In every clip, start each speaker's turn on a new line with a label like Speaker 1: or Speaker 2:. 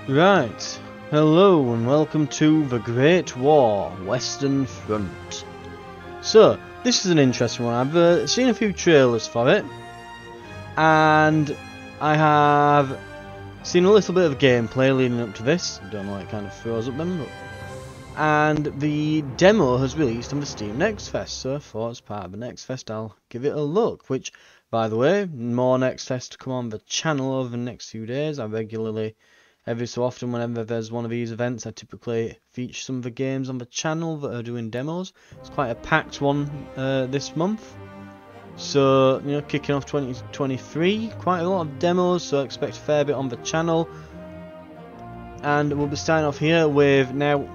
Speaker 1: Right, hello and welcome to The Great War, Western Front. So, this is an interesting one. I've seen a few trailers for it, and I have seen a little bit of gameplay leading up to this. Don't know why it kind of throws up them, but... And the demo has released on the Steam Next Fest, so I thought as part of the Next Fest I'll give it a look, which, by the way, more Next Fest to come on the channel over the next few days. I regularly... Every so often, whenever there's one of these events, I typically feature some of the games on the channel that are doing demos. It's quite a packed one this month. So, you know, kicking off 2023, quite a lot of demos, so expect a fair bit on the channel. And we'll be starting off here with, now,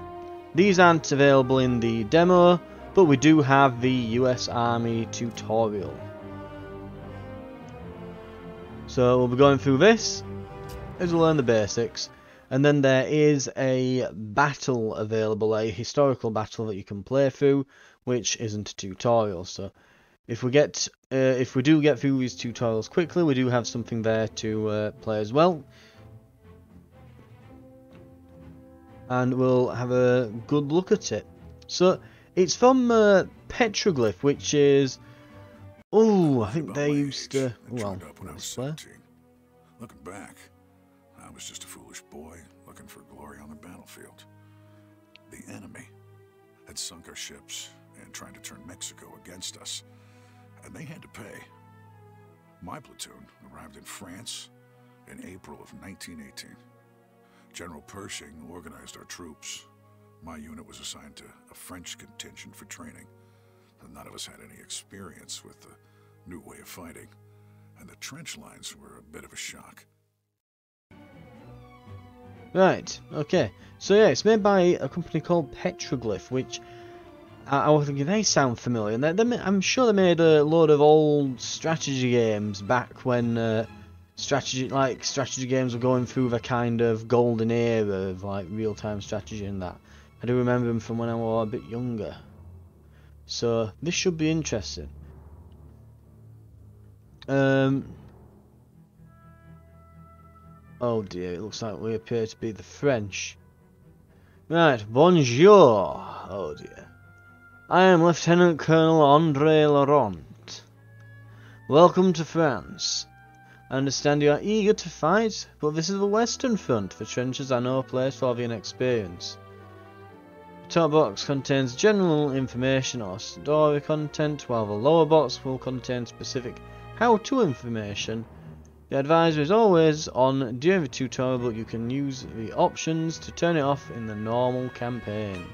Speaker 1: these aren't available in the demo, but we do have the US Army tutorial. So we'll be going through this. As we'll learn the basics, and then there is a battle available, a historical battle that you can play through, which isn't a tutorial. So if we do get through these tutorials quickly, we do have something there to play as well, and we'll have a good look at it. So it's from Petroglyph, which is, I think they used to, well, let's play.
Speaker 2: Looking back, I was just a foolish boy looking for glory on the battlefield. The enemy had sunk our ships and tried to turn Mexico against us, and they had to pay. My platoon arrived in France in April of 1918. General Pershing organized our troops. My unit was assigned to a French contingent for training, and none of us had any experience with the new way of fighting, and the trench lines were a bit of a shock.
Speaker 1: Right, okay. So yeah, it's made by a company called Petroglyph, which I was thinking they sound familiar. And I'm sure they made a load of old strategy games back when strategy games were going through the kind of golden era of like real-time strategy and that. I do remember them from when I was a bit younger. So this should be interesting. Oh dear, it looks like we appear to be the French. Right, bonjour. Oh dear. I am Lieutenant Colonel André Laurent. Welcome to France. I understand you are eager to fight, but this is the Western Front. The trenches are no place for the inexperienced. The top box contains general information or story content, while the lower box will contain specific how-to information. The advisor is always on during the tutorial, but you can use the options to turn it off in the normal campaign.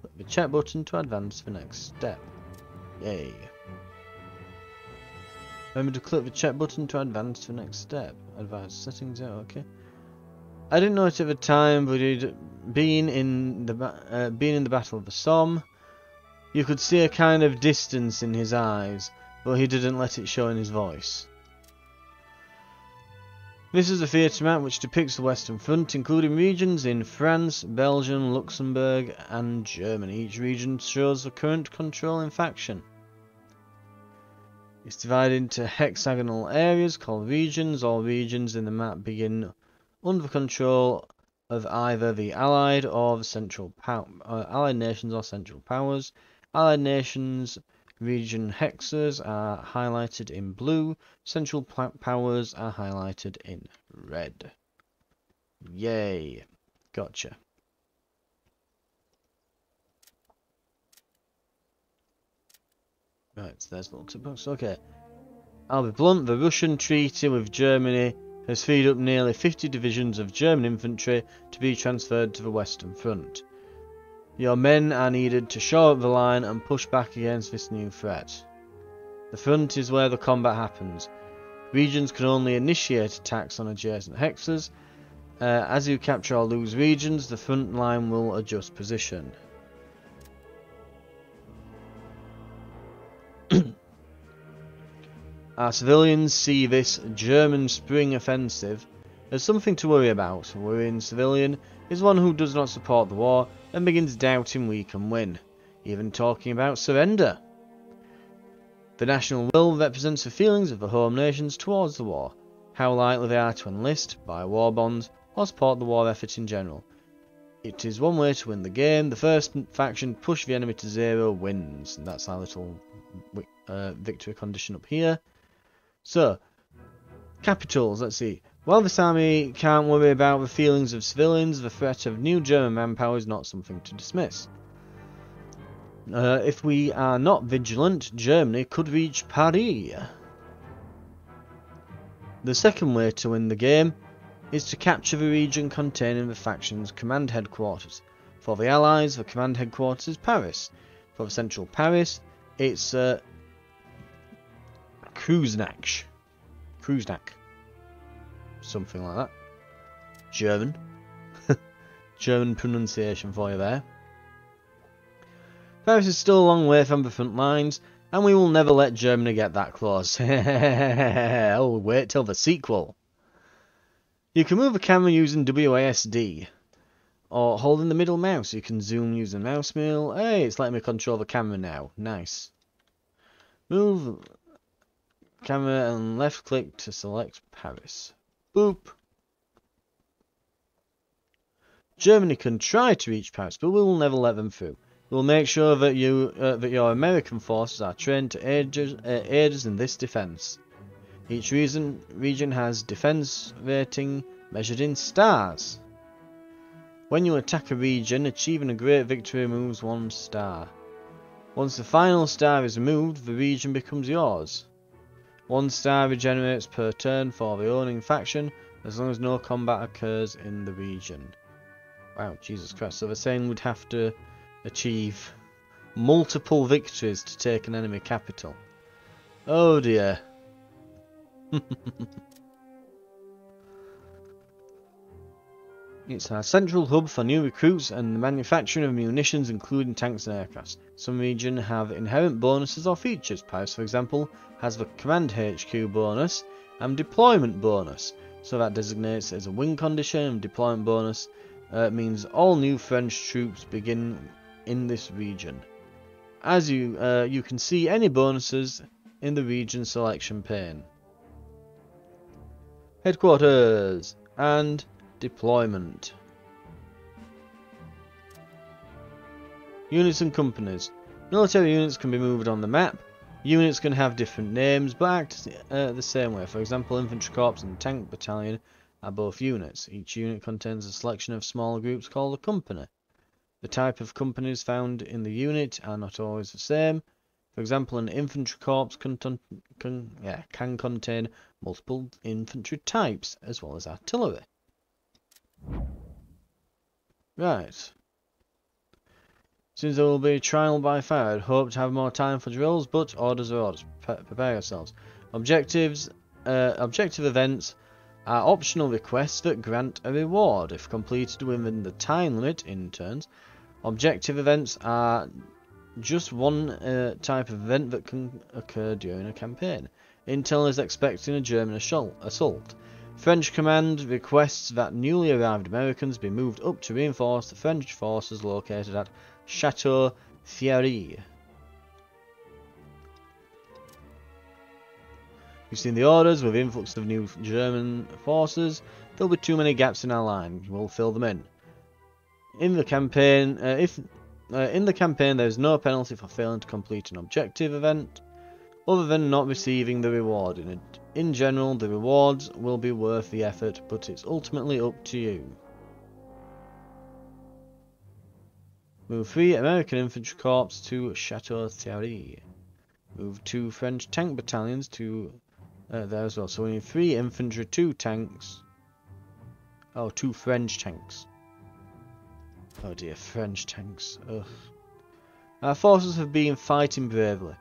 Speaker 1: Click the chat button to advance the next step. Yay. Remember to click the chat button to advance to the next step. Advanced settings, okay. I didn't know it at the time, but he'd been in the Battle of the Somme. You could see a kind of distance in his eyes, but he didn't let it show in his voice. This is a theatre map which depicts the Western Front, including regions in France, Belgium, Luxembourg and Germany. Each region shows the current controlling faction. It's divided into hexagonal areas called regions. All regions in the map begin under the control of either the Allied or the Allied nations or Central Powers. Allied nations region hexes are highlighted in blue. Central powers are highlighted in red. Yay. Gotcha. Right, there's the little tip box. Okay. I'll be blunt. The Russian treaty with Germany has freed up nearly 50 divisions of German infantry to be transferred to the Western Front. Your men are needed to shore up the line and push back against this new threat. The front is where the combat happens. Regions can only initiate attacks on adjacent hexes. As you capture or lose regions, the front line will adjust position. Our civilians see this German spring offensive as something to worry about. A worrying civilian is one who does not support the war and begins doubting we can win, even talking about surrender. The national will represents the feelings of the home nations towards the war. how likely they are to enlist, buy war bonds, or support the war effort in general. It is one way to win the game. The first faction push the enemy to 0 wins. And that's our little victory condition up here. So, capitals, let's see. While this army can't worry about the feelings of civilians, the threat of new German manpower is not something to dismiss. If we are not vigilant, Germany could reach Paris. The second way to win the game is to capture the region containing the faction's command headquarters. For the Allies, the command headquarters is Paris. For the central Paris, it's Kreuznach. Something like that. German. German pronunciation for you there. Paris is still a long way from the front lines, and we will never let Germany get that close. Oh, wait till the sequel. You can move the camera using WASD, or holding the middle mouse. You can zoom using mouse wheel. Hey, it's letting me control the camera now. Nice. Move camera and left click to select Paris. Boop. Germany can try to reach Paris, but we will never let them through. We will make sure that your American forces are trained to aid us in this defense. Each region has defense rating measured in stars. When you attack a region, achieving a great victory removes 1 star. Once the final star is removed, the region becomes yours. 1 star regenerates per turn for the owning faction, as long as no combat occurs in the region. Wow, Jesus Christ. So they're saying we'd have to achieve multiple victories to take an enemy capital. Oh dear. It's our central hub for new recruits and the manufacturing of munitions, including tanks and aircraft. Some regions have inherent bonuses or features. Paris, for example, has the Command HQ bonus and deployment bonus. So that designates as a win condition, and deployment bonus means all new French troops begin in this region. As you can see any bonuses in the region selection pane. Headquarters and deployment. Units and companies. Military units can be moved on the map. Units can have different names but act the same way. For example, infantry corps and tank battalion are both units. Each unit contains a selection of smaller groups called a company. The type of companies found in the unit are not always the same. For example, an infantry corps can contain multiple infantry types as well as artillery. Right. Since there will be a trial by fire, I'd hope to have more time for drills, but orders are orders. Prepare yourselves. Objective events are optional requests that grant a reward if completed within the time limit in turns. Objective events are just one type of event that can occur during a campaign. Intel is expecting a German assault. French command requests that newly arrived Americans be moved up to reinforce the French forces located at Chateau Thierry. You've seen the orders. With the influx of new German forces, there'll be too many gaps in our line. We'll fill them in. In the campaign, there is no penalty for failing to complete an objective event, other than not receiving the reward. In general, the rewards will be worth the effort, but it's ultimately up to you. Move 3 American infantry corps to Chateau Thierry. Move 2 French tank battalions to there as well. So we need 3 infantry, 2 tanks. Oh, 2 French tanks. Oh dear, French tanks. Ugh. Our forces have been fighting bravely,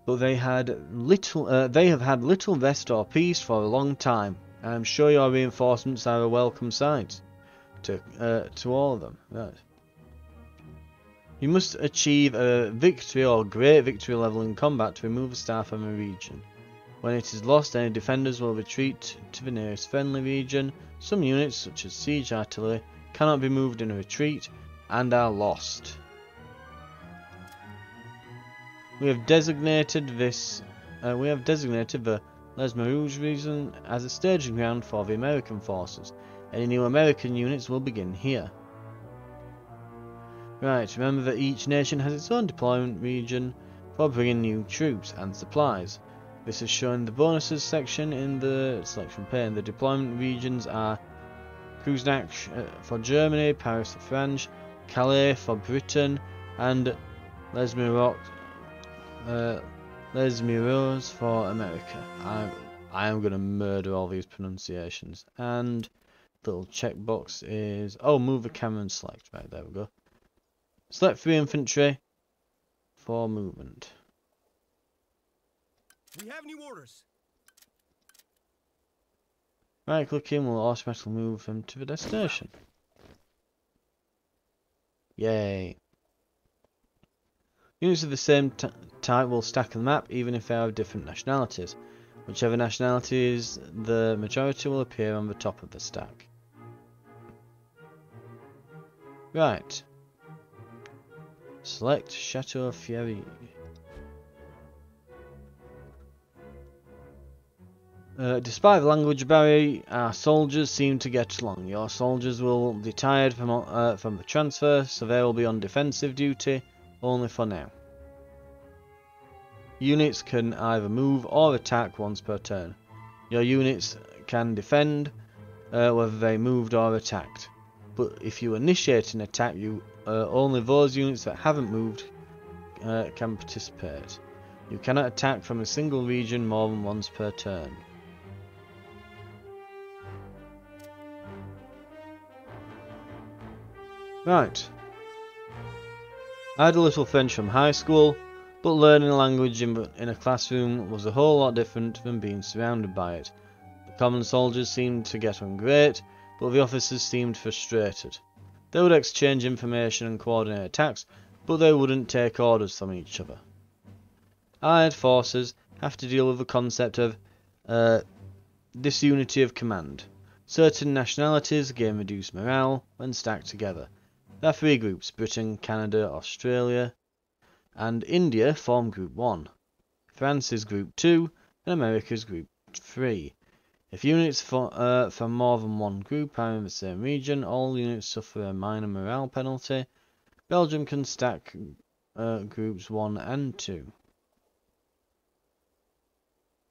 Speaker 1: but they have had little rest or peace for a long time. I'm sure your reinforcements are a welcome sight to all of them. Right. You must achieve a victory or great victory level in combat to remove a star from a region. When it is lost, any defenders will retreat to the nearest friendly region. Some units, such as siege artillery, cannot be moved in a retreat and are lost. We have designated the Les Marou's reason as a staging ground for the American forces. Any new American units will begin here. Right, remember that each nation has its own deployment region for bringing new troops and supplies. This is shown in the bonuses section in the selection pane. The deployment regions are Kreuznach for Germany, Paris for France, Calais for Britain, and Les Mureaux for America. I am going to murder all these pronunciations. And the little checkbox is... oh, move the camera and select. Right, there we go. Select 3 infantry for movement.
Speaker 3: We have new orders.
Speaker 1: Right clicking will automatically move them to the destination. Yay. Units of the same type will stack on the map even if they are of different nationalities. Whichever nationality is the majority will appear on the top of the stack. Right. Select Chateau Fieri. Despite the language barrier, our soldiers seem to get along. Your soldiers will be tired from the transfer, so they will be on defensive duty only for now. Units can either move or attack once per turn. Your units can defend whether they moved or attacked. But if you initiate an attack, only those units that haven't moved can participate. You cannot attack from a single region more than once per turn. Right. I had a little French from high school, but learning a language in a classroom was a whole lot different than being surrounded by it. The common soldiers seemed to get on great, but the officers seemed frustrated. They would exchange information and coordinate attacks, but they wouldn't take orders from each other. Allied forces have to deal with the concept of disunity of command. Certain nationalities gain reduced morale when stacked together. There are 3 groups: Britain, Canada, Australia, and India form Group 1. France is Group 2, and America is Group 3. If units from more than one group are in the same region, all units suffer a minor morale penalty. Belgium can stack Groups 1 and 2.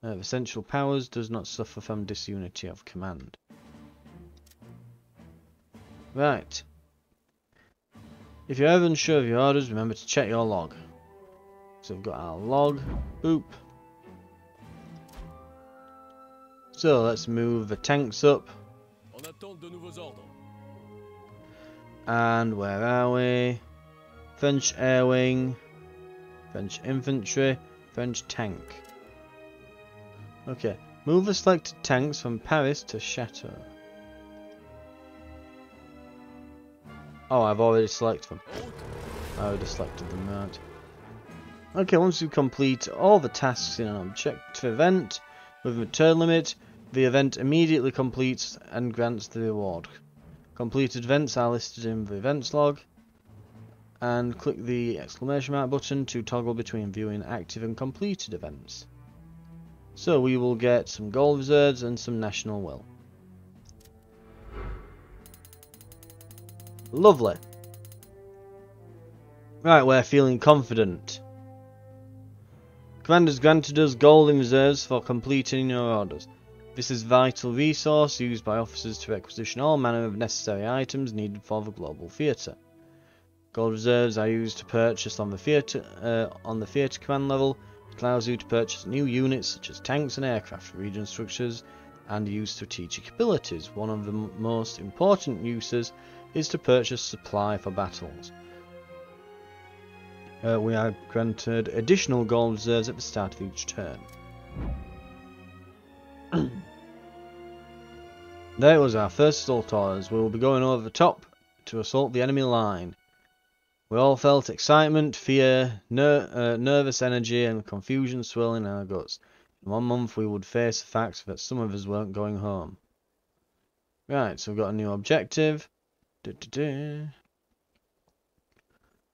Speaker 1: The Central Powers does not suffer from disunity of command. Right. If you're ever unsure of your orders, remember to check your log. So we've got our log. Boop. So let's move the tanks up. And where are we? French air wing, French infantry, French tank. Okay, move the selected tanks from Paris to Chateau. Oh, I've already selected them. I already selected them, right. Okay, once you complete all the tasks in an objective event with a turn limit, the event immediately completes and grants the reward. Completed events are listed in the events log, and click the exclamation mark button to toggle between viewing active and completed events. So we will get some gold reserves and some national will. Lovely. Right, we're feeling confident. Commander's granted us gold in reserves for completing your orders. This is a vital resource used by officers to requisition all manner of necessary items needed for the global theatre. Gold reserves are used to purchase on the theatre command level. It allows you to purchase new units such as tanks and aircraft, region structures, and use strategic abilities. One of the most important uses is to purchase supply for battles. We are granted additional gold reserves at the start of each turn. There was our first assault orders. We will be going over the top to assault the enemy line. We all felt excitement, fear, nervous energy and confusion swirling in our guts. In 1 month we would face the fact that some of us weren't going home. Right, so we've got a new objective.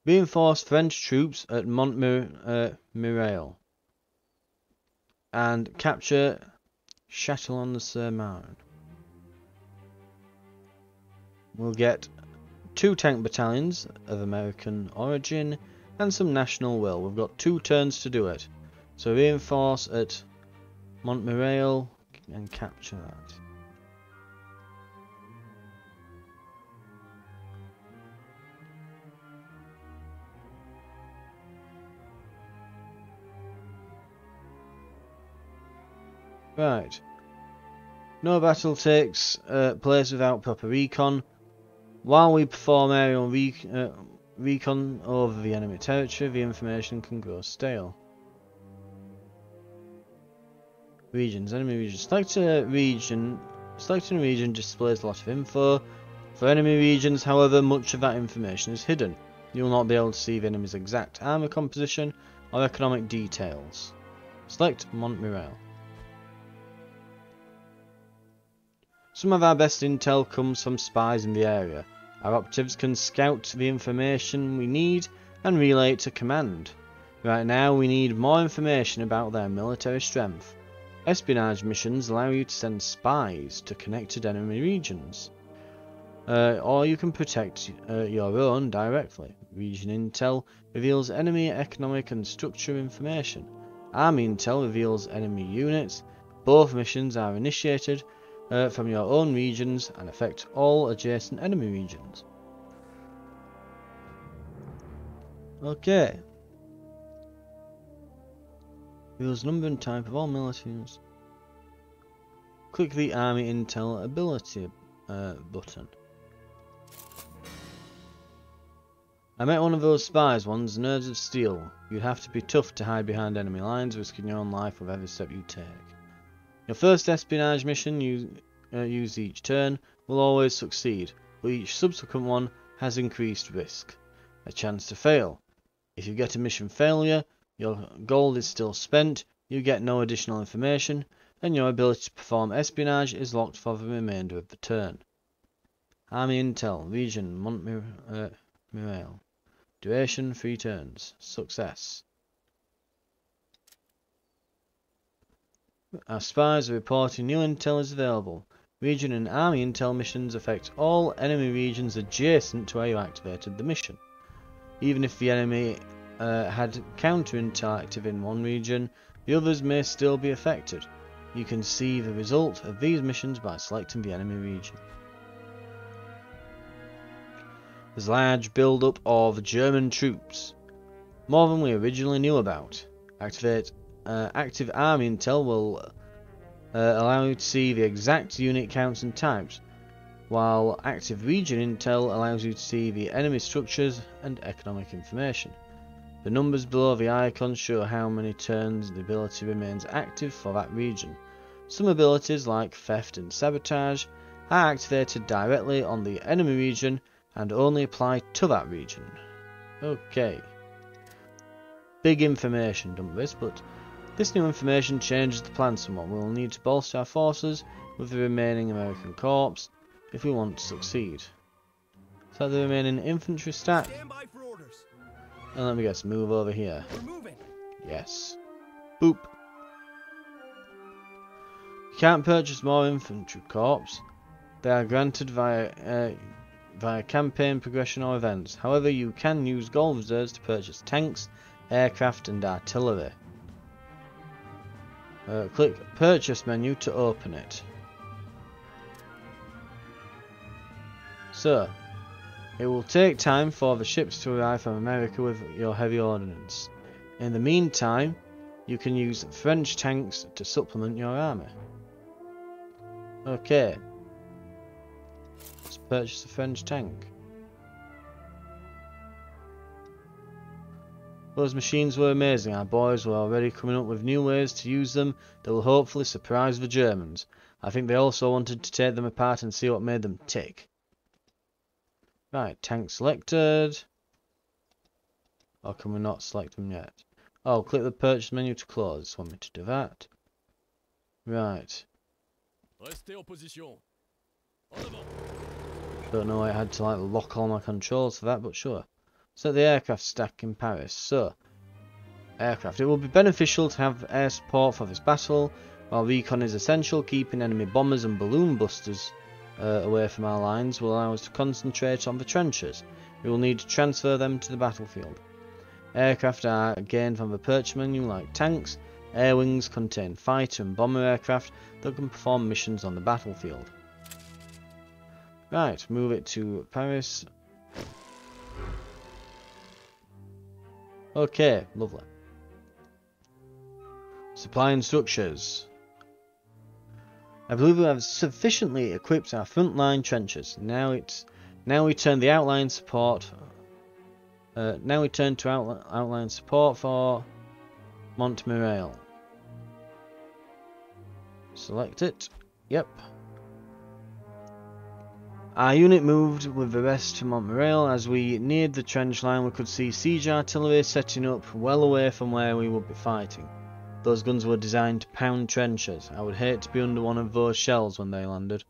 Speaker 1: Reinforce French troops at Montmirail and capture Châtillon-sur-Marne. We'll get 2 tank battalions of American origin and some national will. We've got 2 turns to do it. So reinforce at Montmirail and capture that. Right. No battle takes place without proper recon. While we perform aerial recon over the enemy territory, the information can grow stale. Regions. Enemy regions. Selecting a region displays a lot of info. For enemy regions, however, much of that information is hidden. You will not be able to see the enemy's exact army composition or economic details. Select Montmirail. Some of our best intel comes from spies in the area. Our operatives can scout the information we need and relay it to command. Right now we need more information about their military strength. Espionage missions allow you to send spies to connected enemy regions. Or you can protect your own directly. Region Intel reveals enemy economic and structure information. Army Intel reveals enemy units. Both missions are initiated from your own regions and affect all adjacent enemy regions. Okay. Reveals number and type of all militaries. Click the Army Intel ability button. I met one of those spies once, nerves of steel. You'd have to be tough to hide behind enemy lines, risking your own life with every step you take. Your first espionage mission you use each turn will always succeed, but each subsequent one has increased risk. A chance to fail. If you get a mission failure, your gold is still spent, you get no additional information, and your ability to perform espionage is locked for the remainder of the turn. Army Intel, Region Montmirail. Duration 3 turns. Success. Our spies are reporting new intel is available. Region and Army Intel missions affect all enemy regions adjacent to where you activated the mission. Even if the enemy had counter-intel active in one region, the others may still be affected. You can see the result of these missions by selecting the enemy region. There's a large build-up of German troops. More than we originally knew about. Active Army Intel will allow you to see the exact unit counts and types, while Active Region Intel allows you to see the enemy structures and economic information. The numbers below the icons show how many turns the ability remains active for that region. Some abilities like Theft and Sabotage are activated directly on the enemy region and only apply to that region. Okay. Big information, don't this, but this new information changes the plan somewhat. We will need to bolster our forces with the remaining American corps if we want to succeed. So the remaining infantry stack. And let me guess, move over here. Yes. Boop. You can't purchase more infantry corps. They are granted via campaign progression or events. However, you can use gold reserves to purchase tanks, aircraft and artillery. Click purchase menu to open it. So, it will take time for the ships to arrive from America with your heavy ordnance. In the meantime, you can use French tanks to supplement your army. Okay. Let's purchase a French tank. Those machines were amazing. Our boys were already coming up with new ways to use them that will hopefully surprise the Germans. I think they also wanted to take them apart and see what made them tick. Right, tank selected. Or can we not select them yet? Oh, click the purchase menu to close. Just want me to do that. Right. Don't know why I had to like lock all my controls for that, but sure. So the aircraft stack in Paris. So, aircraft. It will be beneficial to have air support for this battle. While recon is essential, keeping enemy bombers and balloon busters away from our lines will allow us to concentrate on the trenches. We will need to transfer them to the battlefield. Aircraft are gained from the purchase menu like tanks. Air wings contain fighter and bomber aircraft that can perform missions on the battlefield. Right, move it to Paris. Okay, lovely. Supply and structures. I believe we have sufficiently equipped our frontline trenches. Now we turn the outline support. Now we turn to outline support for Montmirail. Select it. Yep. Our unit moved with the rest to Montmirail. As we neared the trench line, we could see siege artillery setting up well away from where we would be fighting. Those guns were designed to pound trenches. I would hate to be under one of those shells when they landed.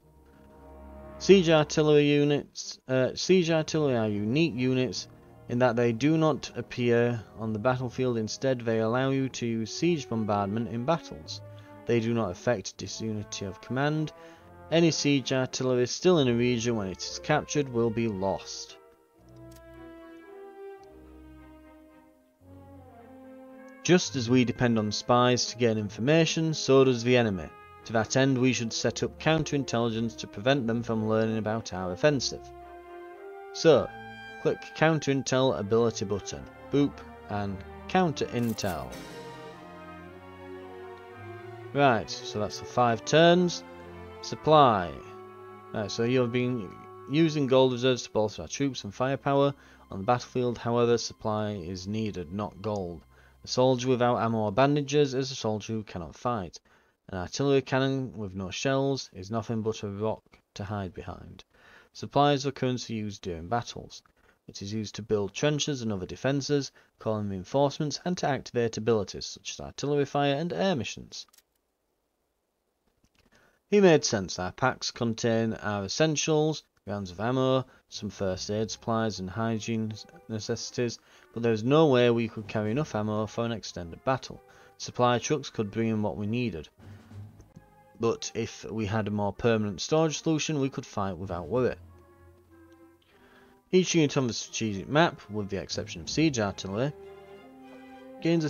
Speaker 1: Siege artillery units. Siege artillery are unique units in that they do not appear on the battlefield. Instead, they allow you to use siege bombardment in battles. They do not affect disunity of command. Any siege artillery still in a region when it is captured will be lost. Just as we depend on spies to gain information, so does the enemy. To that end, we should set up counterintelligence to prevent them from learning about our offensive. So, click Counterintel Ability button, boop, and Counter Intel. Right, so that's the 5 turns. Supply. Right, so you have been using gold reserves to bolster our troops and firepower. On the battlefield, however, supply is needed, not gold. A soldier without ammo or bandages is a soldier who cannot fight. An artillery cannon with no shells is nothing but a rock to hide behind. Supplies are currency used during battles. It is used to build trenches and other defences, call in reinforcements, and to activate abilities such as artillery fire and air missions. He made sense. Our packs contain our essentials, rounds of ammo, some first aid supplies and hygiene necessities, but there is no way we could carry enough ammo for an extended battle. Supply trucks could bring in what we needed, but if we had a more permanent storage solution, we could fight without worry. Each unit on the strategic map, with the exception of siege artillery, grants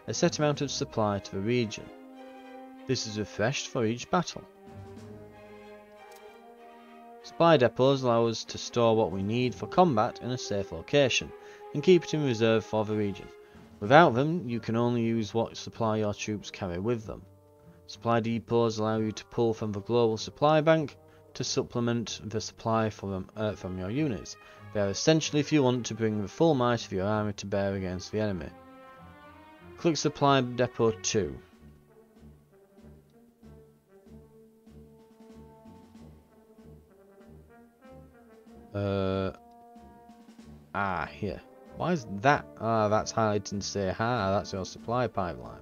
Speaker 1: a set amount of supply to the region. This is refreshed for each battle. Supply depots allow us to store what we need for combat in a safe location, and keep it in reserve for the region. Without them, you can only use what supply your troops carry with them. Supply depots allow you to pull from the global supply bank to supplement the supply from your units. They are essential if you want to bring the full might of your army to bear against the enemy. Click Supply Depot 2. Here. Why is that? That's highlighting to say, that's your supply pipeline.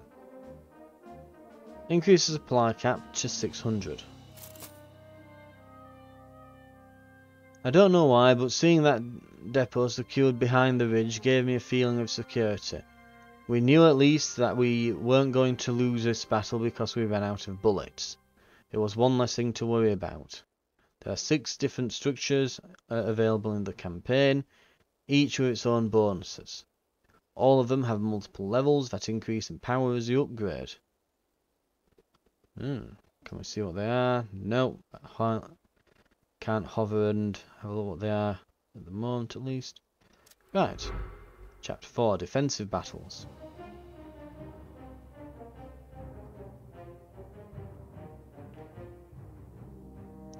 Speaker 1: Increase the supply cap to 600. I don't know why, but seeing that depot secured behind the ridge gave me a feeling of security. We knew at least that we weren't going to lose this battle because we ran out of bullets. It was one less thing to worry about. There are 6 different structures available in the campaign, each with its own bonuses. All of them have multiple levels that increase in power as you upgrade. Can we see what they are? No, can't hover and have a look what they are at the moment at least. Right, Chapter 4, Defensive Battles.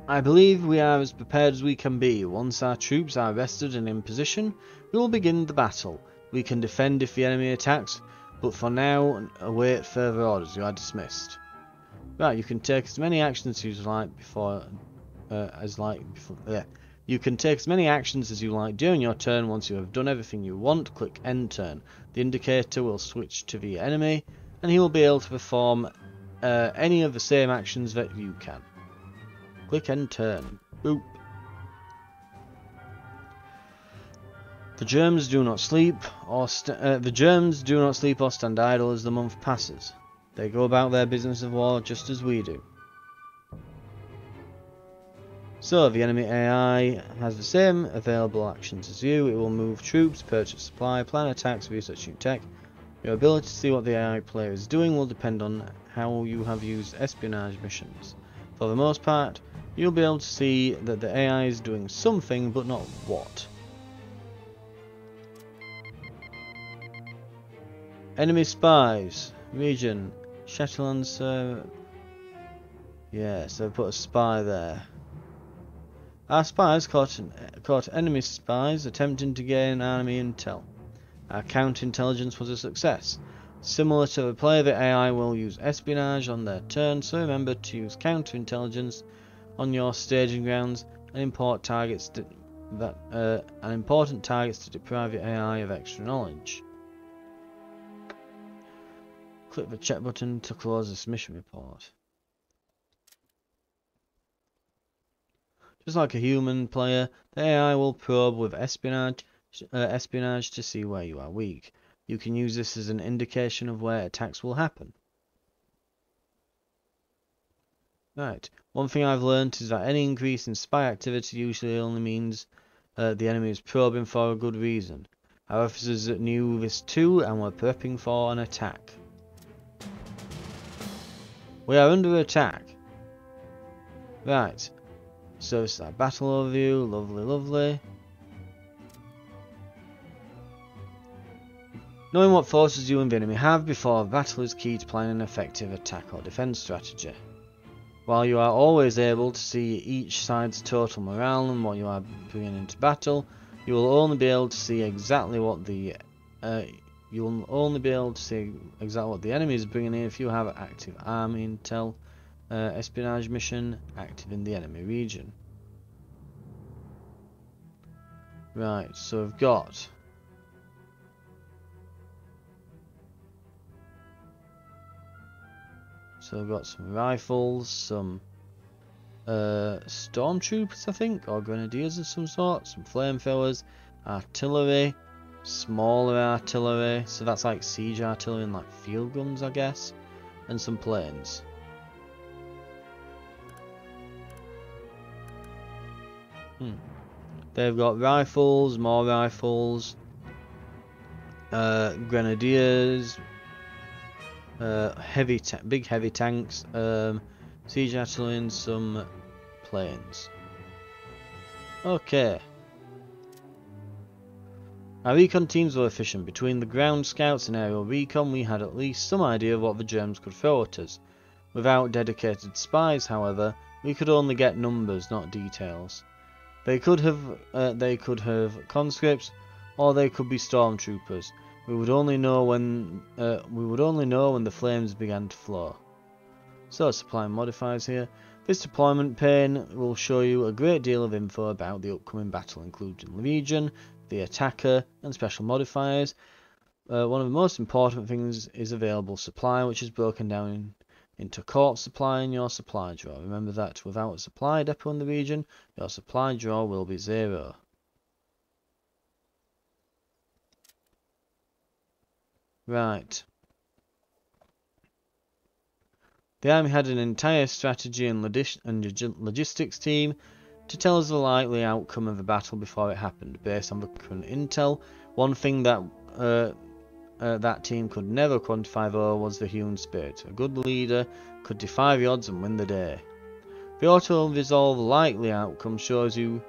Speaker 1: I believe we are as prepared as we can be. Once our troops are rested and in position, we will begin the battle. We can defend if the enemy attacks, but for now, await further orders. You are dismissed. Right, you can take as many actions as you like You can take as many actions as you like during your turn. Once you have done everything you want, click End Turn. The indicator will switch to the enemy, and he will be able to perform any of the same actions that you can. Click End Turn. Boop. The Germs do not sleep or stand idle as the month passes. They go about their business of war just as we do. So, the enemy AI has the same available actions as you. It will move troops, purchase supply, plan attacks, research new tech. Your ability to see what the AI player is doing will depend on how you have used espionage missions. For the most part, you'll be able to see that the AI is doing something, but not what. Enemy spies. Region. Shetlands. Yes, they've put a spy there. Our spies caught enemy spies attempting to gain enemy intel. Our counterintelligence was a success. Similar to the player, the AI will use espionage on their turn, so remember to use counterintelligence on your staging grounds and important targets to deprive the AI of extra knowledge. Click the check button to close this mission report. Just like a human player, the AI will probe with espionage to see where you are weak. You can use this as an indication of where attacks will happen. Right, one thing I've learned is that any increase in spy activity usually only means the enemy is probing for a good reason. Our officers knew this too and were prepping for an attack. We are under attack. Right. So it's that battle overview, lovely, lovely. Knowing what forces you and the enemy have before a battle is key to planning an effective attack or defense strategy. While you are always able to see each side's total morale and what you are bringing into battle, you will only be able to see exactly what the enemy is bringing in if you have active army intel. Espionage mission active in the enemy region. Right, so we've got some rifles, some stormtroopers I think, or grenadiers of some sort, some flamethrowers, artillery, smaller artillery, so that's like siege artillery and like field guns I guess, and some planes. They've got rifles, more rifles, grenadiers, big heavy tanks, siege artillery and some planes. Okay. Our recon teams were efficient. Between the ground scouts and aerial recon, we had at least some idea of what the Germs could throw at us. Without dedicated spies, however, we could only get numbers, not details. They could have conscripts, or they could be stormtroopers. We would only know when the flames began to flow. So, supply modifiers here. This deployment pane will show you a great deal of info about the upcoming battle, including the region, the attacker, and special modifiers. One of the most important things is available supply, which is broken down into corp supply in your supply drawer. Remember that without a supply depot in the region, your supply drawer will be 0. Right. The army had an entire strategy and logistics team to tell us the likely outcome of the battle before it happened, based on the current intel. One thing that that team could never quantify though was the human spirit. A good leader could defy the odds and win the day. The auto-resolve likely outcome shows you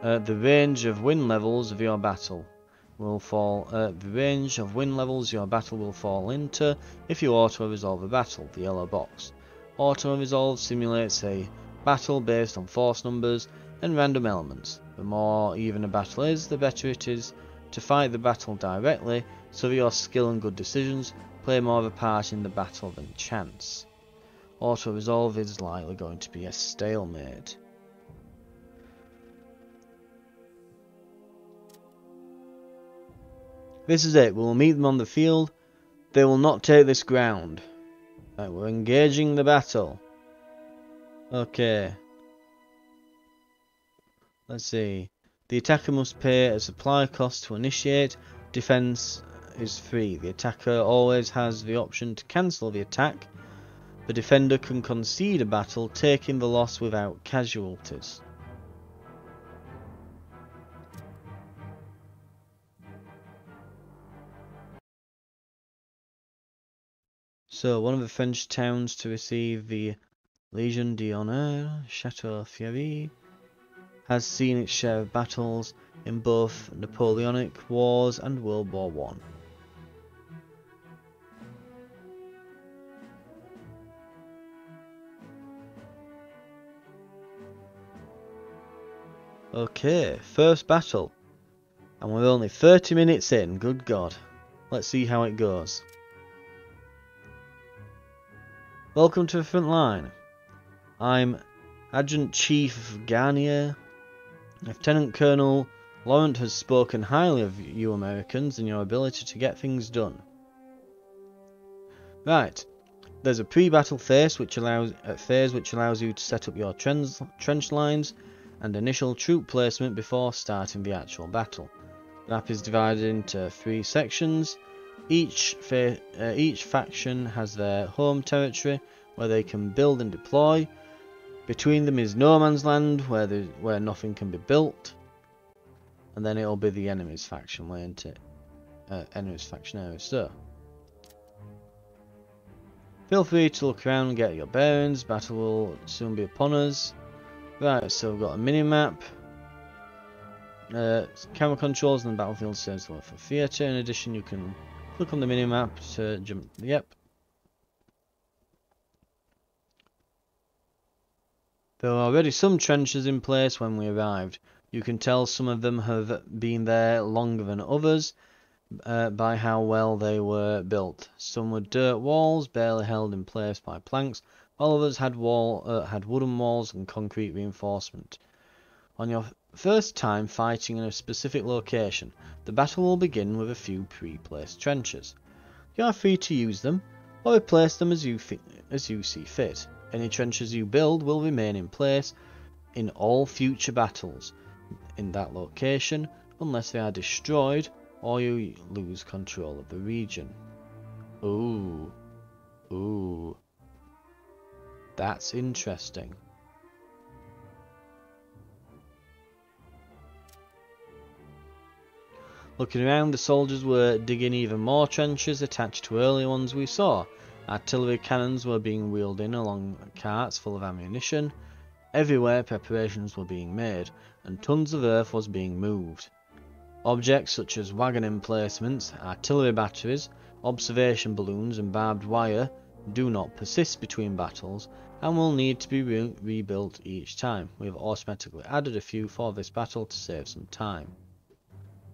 Speaker 1: the range of win levels of your battle will fall. The range of win levels your battle will fall into if you auto-resolve a battle, the yellow box. Auto-resolve simulates a battle based on force numbers and random elements. The more even a battle is, the better it is to fight the battle directly, so that your skill and good decisions play more of a part in the battle than chance. Auto-resolve is likely going to be a stalemate. This is it, we will meet them on the field. They will not take this ground. Right, we're engaging the battle. Okay. Let's see. The attacker must pay a supply cost to initiate. Defense is free. The attacker always has the option to cancel the attack. The defender can concede a battle, taking the loss without casualties. So, one of the French towns to receive the Légion d'honneur, Chateau Thierry, has seen its share of battles in both Napoleonic Wars and World War I. Okay, first battle. And we're only 30 minutes in, good God. Let's see how it goes. Welcome to the front line. I'm Adjutant Chief Garnier. Lieutenant Colonel Laurent has spoken highly of you Americans and your ability to get things done. Right, there's a pre-battle phase which allows you to set up your trench lines and initial troop placement before starting the actual battle. The map is divided into 3 sections. Each faction has their home territory where they can build and deploy. Between them is no man's land where nothing can be built, and then it'll be the enemy's faction, won't it? Enemy's faction area. So, feel free to look around and get your bearings. Battle will soon be upon us. Right, so we've got a mini map. Camera controls and the battlefield says for theatre. In addition, you can click on the mini map to jump. Yep. There were already some trenches in place when we arrived. You can tell some of them have been there longer than others by how well they were built. Some were dirt walls, barely held in place by planks, while others had wooden walls and concrete reinforcement. On your first time fighting in a specific location, the battle will begin with a few pre-placed trenches. You are free to use them, or replace them as you see fit. Any trenches you build will remain in place in all future battles in that location, unless they are destroyed or you lose control of the region. Ooh. That's interesting. Looking around, the soldiers were digging even more trenches attached to earlier ones we saw. Artillery cannons were being wheeled in along carts full of ammunition. Everywhere preparations were being made, and tons of earth was being moved. Objects such as wagon emplacements, artillery batteries, observation balloons and barbed wire do not persist between battles and will need to be rebuilt each time. We have automatically added a few for this battle to save some time.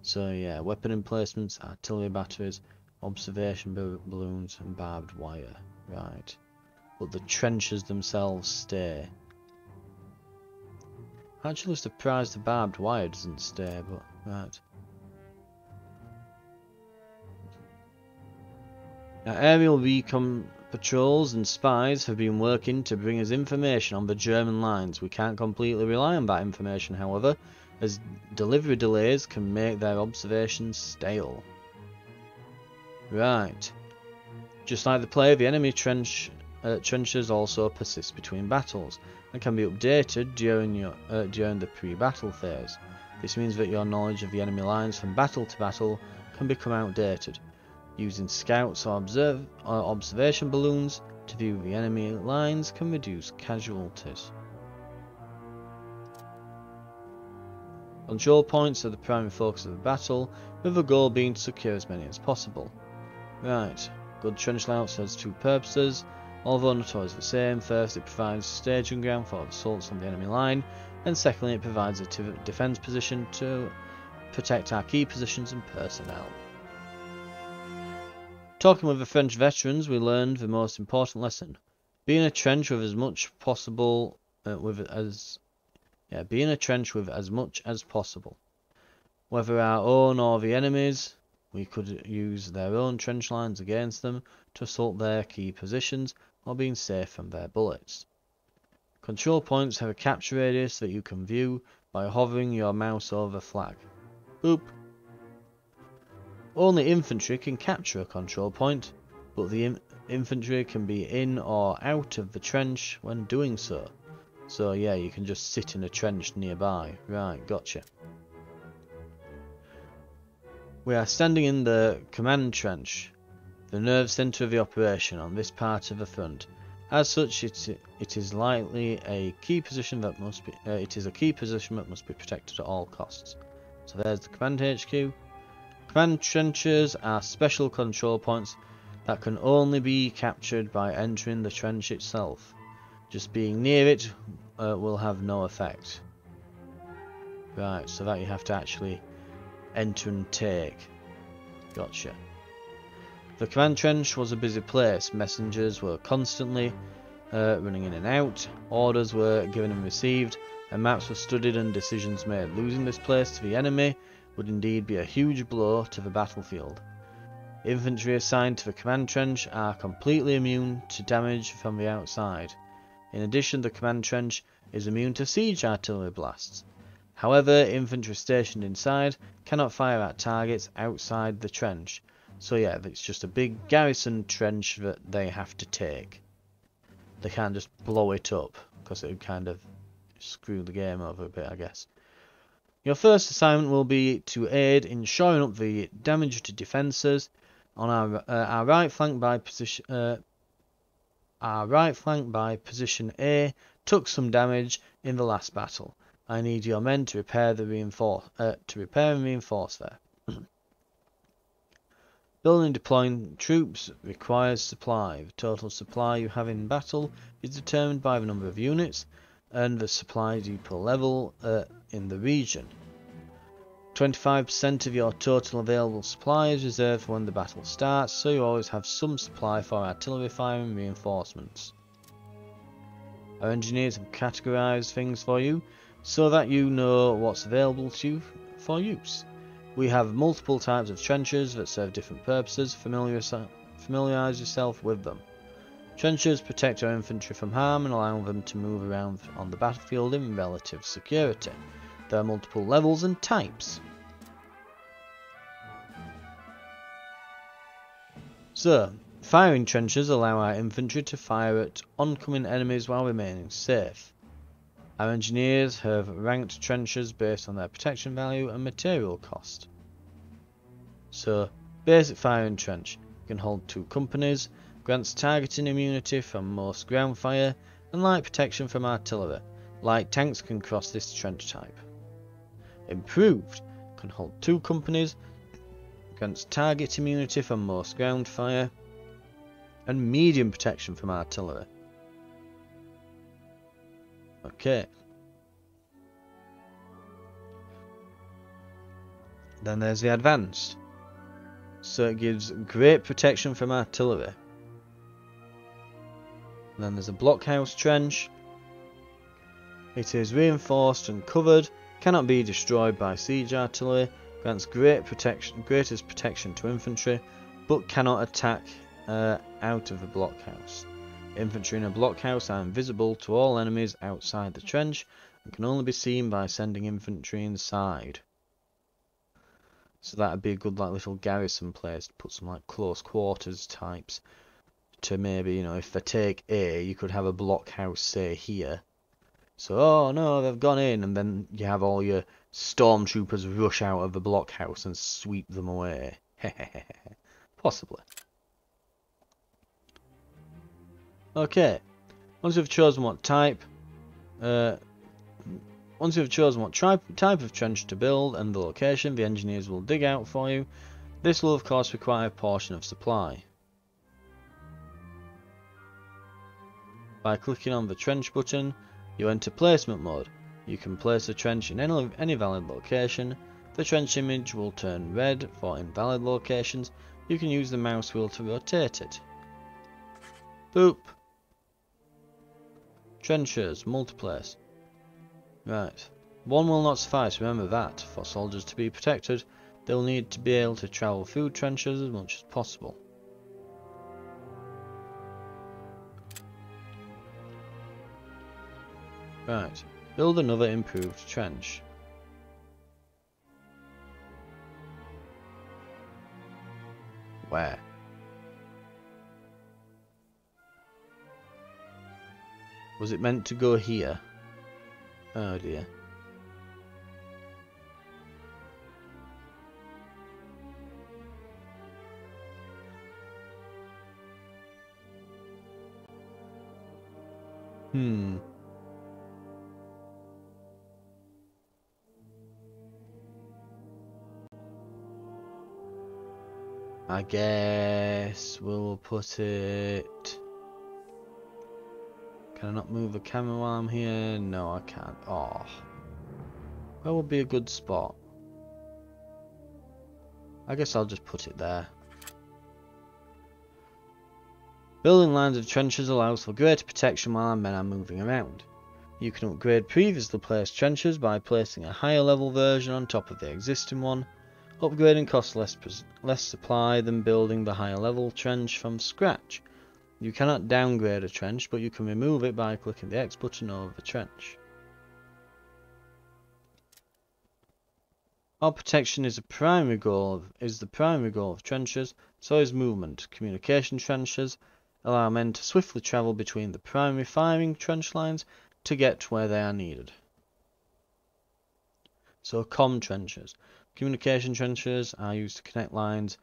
Speaker 1: So yeah, weapon emplacements, artillery batteries, observation balloons and barbed wire. Right. But the trenches themselves stay. Actually surprised the barbed wire doesn't stay, but right. Now, aerial recon patrols and spies have been working to bring us information on the German lines. We can't completely rely on that information, however, as delivery delays can make their observations stale. Right. Just like the player, the enemy trenches also persist between battles and can be updated during the pre-battle phase. This means that your knowledge of the enemy lines from battle to battle can become outdated. Using scouts or observation balloons to view the enemy lines can reduce casualties. Control points are the primary focus of the battle, with the goal being to secure as many as possible. Right, good trench layout serves 2 purposes, although not always the same. First, it provides staging ground for assaults on the enemy line, and secondly, it provides a defense position to protect our key positions and personnel. Talking with the French veterans, we learned the most important lesson: be in a trench with as much possible, be in a trench with as much as possible. Whether our own or the enemy's, we could use their own trench lines against them to assault their key positions while being safe from their bullets. Control points have a capture radius that you can view by hovering your mouse over the flag. Boop. Only infantry can capture a control point, but the infantry can be in or out of the trench when doing so. So yeah, you can just sit in a trench nearby. Right, gotcha. We are standing in the command trench, the nerve centre of the operation on this part of the front. As such, it is likely a key position that must be protected at all costs. So there's the command HQ. Command trenches are special control points that can only be captured by entering the trench itself. Just being near it will have no effect. Right, so that you have to actually enter and take. Gotcha. The command trench was a busy place. Messengers were constantly running in and out. Orders were given and received, and maps were studied and decisions made. Losing this place to the enemy would indeed be a huge blow to the battlefield. Infantry assigned to the command trench are completely immune to damage from the outside. In addition, the command trench is immune to siege artillery blasts. However, infantry stationed inside cannot fire at targets outside the trench. So yeah, it's just a big garrison trench that they have to take. They can't just blow it up, because it would kind of screw the game over a bit, I guess. Your first assignment will be to aid in shoring up the damaged defences on our right flank by position. Our right flank by position A took some damage in the last battle. I need your men to repair and reinforce there. Building and deploying troops requires supply. The total supply you have in battle is determined by the number of units and the supply depot level in the region. 25% of your total available supply is reserved for when the battle starts, so you always have some supply for artillery fire and reinforcements. Our engineers have categorized things for you so that you know what's available to you for use. We have multiple types of trenches that serve different purposes. Familiarize yourself with them. Trenches protect our infantry from harm and allow them to move around on the battlefield in relative security. There are multiple levels and types. So, firing trenches allow our infantry to fire at oncoming enemies while remaining safe. Our engineers have ranked trenches based on their protection value and material cost. So, basic firing trench can hold 2 companies, grants targeting immunity from most ground fire, and light protection from artillery. Light tanks can cross this trench type. Improved can hold 2 companies, grants target immunity from most ground fire, and medium protection from artillery. Okay. Then there's the advanced. So it gives great protection from artillery. Then there's a blockhouse trench. It is reinforced and covered, cannot be destroyed by siege artillery, grants greatest protection to infantry, but cannot attack out of the blockhouse. Infantry in a blockhouse are invisible to all enemies outside the trench and can only be seen by sending infantry inside. So that would be a good little garrison place to put some close quarters types to maybe, if they take A, you could have a blockhouse say here. So, oh no, they've gone in, and then you have all your stormtroopers rush out of the blockhouse and sweep them away. Possibly. Okay, once you've chosen what type of trench to build and the location, the engineers will dig out for you. This will of course require a portion of supply. By clicking on the trench button, you enter placement mode. You can place a trench in any valid location. The trench image will turn red for invalid locations. You can use the mouse wheel to rotate it. Boop. Trenches, multiplace. Right. One will not suffice, remember that. For soldiers to be protected, they'll need to be able to travel through trenches as much as possible. Right. Build another improved trench. Where? Was it meant to go here? Oh dear. I guess we'll put it... Can I not move the camera while I'm here? No, I can't. Oh. Where would be a good spot? I guess I'll just put it there. Building lines of trenches allows for greater protection while our men are moving around. You can upgrade previously placed trenches by placing a higher level version on top of the existing one. Upgrading costs less supply than building the higher level trench from scratch. You cannot downgrade a trench, but you can remove it by clicking the X button over the trench. While protection is the primary goal of trenches, so is movement. Communication trenches allow men to swiftly travel between the primary firing trench lines to get where they are needed. So comm trenches. Communication trenches are used to connect lines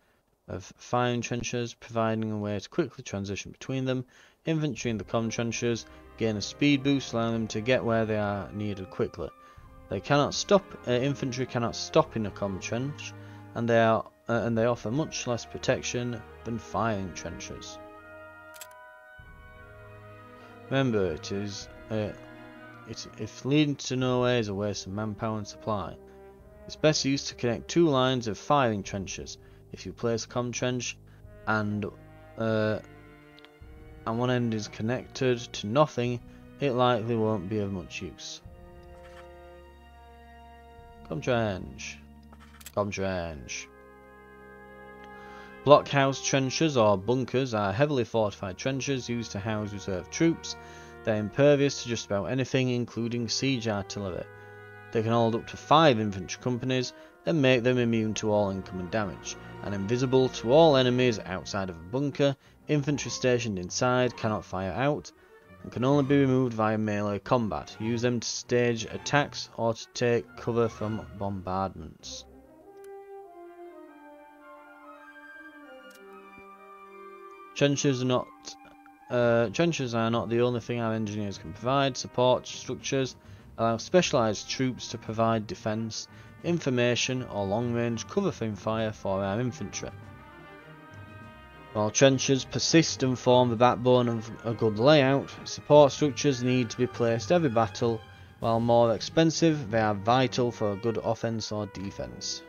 Speaker 1: of firing trenches, providing a way to quickly transition between them. Infantry in the comm trenches gain a speed boost, allowing them to get where they are needed quickly. They cannot stop. Infantry cannot stop in a comm trench, and they offer much less protection than firing trenches. Remember, if leading to nowhere is a waste of manpower and supply, it's best used to connect two lines of firing trenches. If you place a comm trench and one end is connected to nothing, it likely won't be of much use. Comm trench. Comm trench. Blockhouse trenches or bunkers are heavily fortified trenches used to house reserve troops. They're impervious to just about anything, including siege artillery. They can hold up to 5 infantry companies and make them immune to all incoming damage, and invisible to all enemies outside of a bunker. Infantry stationed inside cannot fire out, and can only be removed via melee combat. Use them to stage attacks or to take cover from bombardments. Trenches are not the only thing our engineers can provide. Support structures allow specialised troops to provide defence, information or long-range cover fire for our infantry. While trenches persist and form the backbone of a good layout, support structures need to be placed every battle. While more expensive, they are vital for a good offence or defence.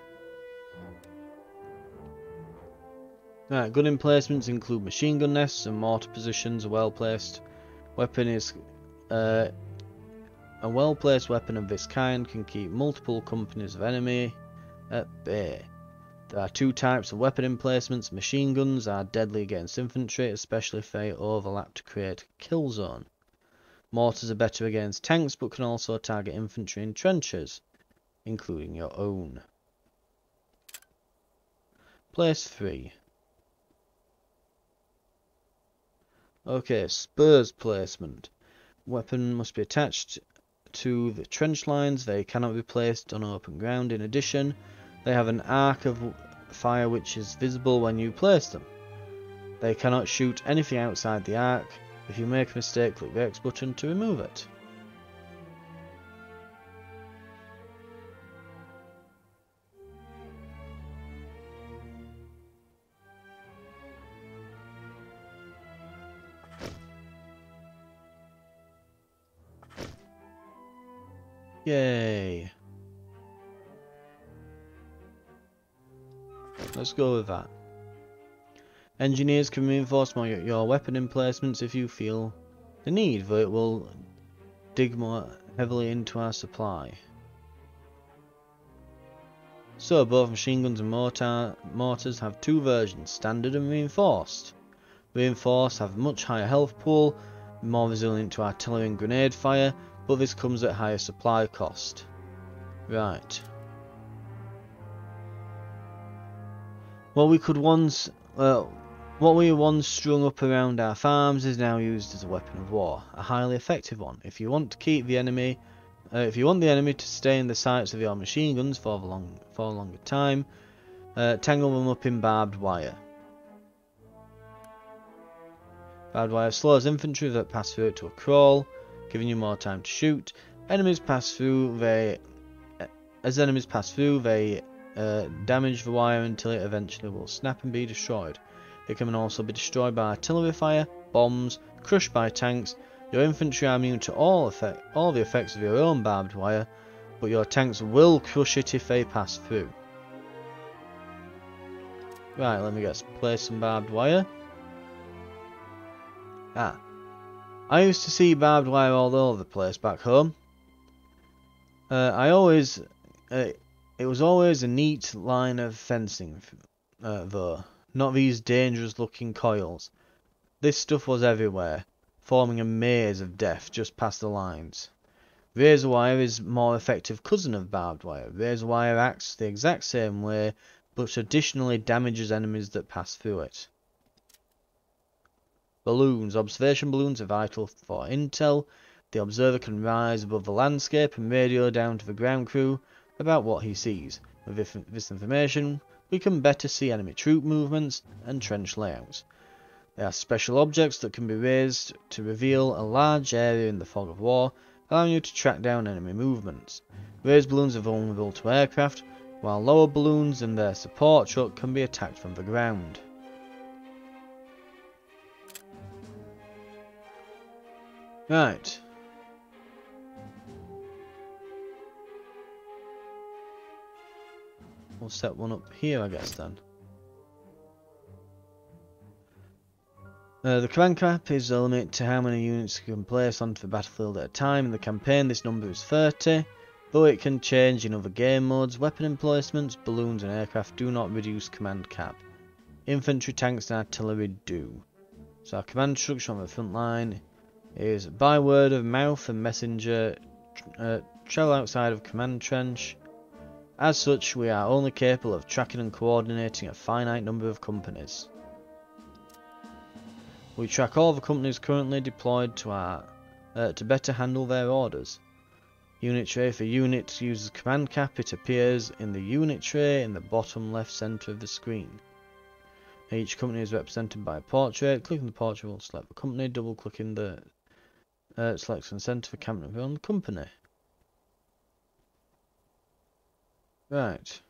Speaker 1: Right, good emplacements include machine gun nests and mortar positions. A well-placed weapon of this kind can keep multiple companies of enemy at bay. There are 2 types of weapon emplacements. Machine guns are deadly against infantry, especially if they overlap to create a kill zone. Mortars are better against tanks, but can also target infantry in trenches, including your own. Place 3. Okay, spurs placement. Weapon must be attached to the trench lines. They cannot be placed on open ground. In addition, they have an arc of fire which is visible when you place them. They cannot shoot anything outside the arc. If you make a mistake, click the X button to remove it. Yay! Let's go with that. Engineers can reinforce your weapon emplacements if you feel the need, but it will dig more heavily into our supply. So both machine guns and mortars have 2 versions, standard and reinforced. Reinforced have much higher health pool, more resilient to artillery and grenade fire, but this comes at higher supply cost. Right. Well, we could once what we once strung up around our farms is now used as a weapon of war, a highly effective one. If you want to keep the enemy, if you want the enemy to stay in the sights of your machine guns for a longer time, tangle them up in barbed wire. Barbed wire slows infantry that pass through it to a crawl, giving you more time to shoot. As enemies pass through, they damage the wire until it eventually will snap and be destroyed. It can also be destroyed by artillery fire, bombs, crushed by tanks. Your infantry are immune to all the effects of your own barbed wire, but your tanks will crush it if they pass through. Right, let me place some barbed wire. I used to see barbed wire all over the place back home. It was always a neat line of fencing, though, not these dangerous looking coils. This stuff was everywhere, forming a maze of death just past the lines. Razor wire is a more effective cousin of barbed wire. Razor wire acts the exact same way, but additionally damages enemies that pass through it. Balloons. Observation balloons are vital for intel. The observer can rise above the landscape and radio down to the ground crew about what he sees. With this information, we can better see enemy troop movements and trench layouts. They are special objects that can be raised to reveal a large area in the fog of war, allowing you to track down enemy movements. Raised balloons are vulnerable to aircraft, while lower balloons and their support truck can be attacked from the ground. Right. We'll set one up here, I guess, then. The command cap is the limit to how many units you can place onto the battlefield at a time. In the campaign, this number is 30, though it can change in other game modes. Weapon emplacements, balloons and aircraft do not reduce command cap. Infantry, tanks and artillery do. So our command structure on the front line is by word of mouth and messenger, travel outside of command trench. As such, we are only capable of tracking and coordinating a finite number of companies. We track all the companies currently deployed to better handle their orders. Unit tray for unit uses command cap. It appears in the unit tray in the bottom left centre of the screen. Each company is represented by a portrait. Clicking the portrait will select the company. Double clicking the selection centre for camera view on the company. Right.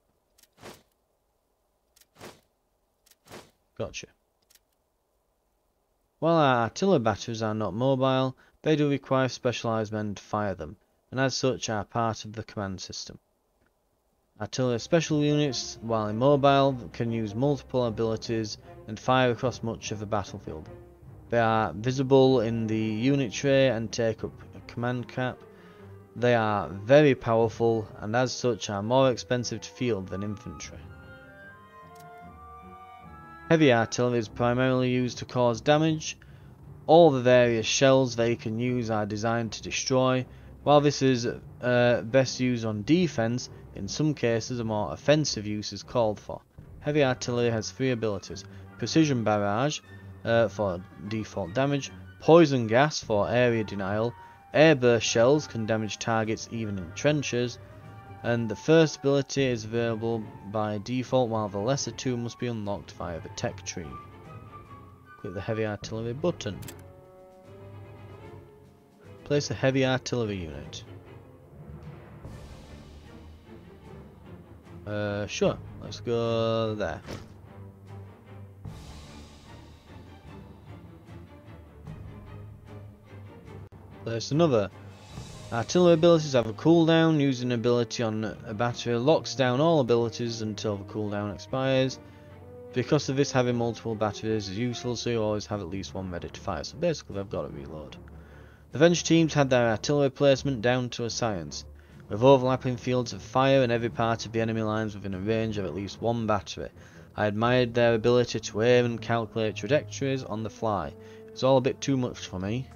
Speaker 1: Gotcha. While our artillery batteries are not mobile, they do require specialised men to fire them, and as such are part of the command system. Artillery special units, while immobile, can use multiple abilities and fire across much of the battlefield. They are visible in the unit tray and take up a command cap. They are very powerful and as such are more expensive to field than infantry. Heavy artillery is primarily used to cause damage. All the various shells they can use are designed to destroy. While this is best used on defense, in some cases a more offensive use is called for. Heavy artillery has 3 abilities: precision barrage for default damage, poison gas for area denial, airburst shells can damage targets even in trenches, and the first ability is available by default while the lesser 2 must be unlocked via the tech tree. Click the heavy artillery button. Place a heavy artillery unit. Sure, let's go there. Place another. Artillery abilities have a cooldown. Using an ability on a battery locks down all abilities until the cooldown expires. Because of this, having multiple batteries is useful, so you always have at least one ready to fire. So basically they've got to reload. The French teams had their artillery placement down to a science, with overlapping fields of fire in every part of the enemy lines within a range of at least one battery. I admired their ability to aim and calculate trajectories on the fly. It was all a bit too much for me.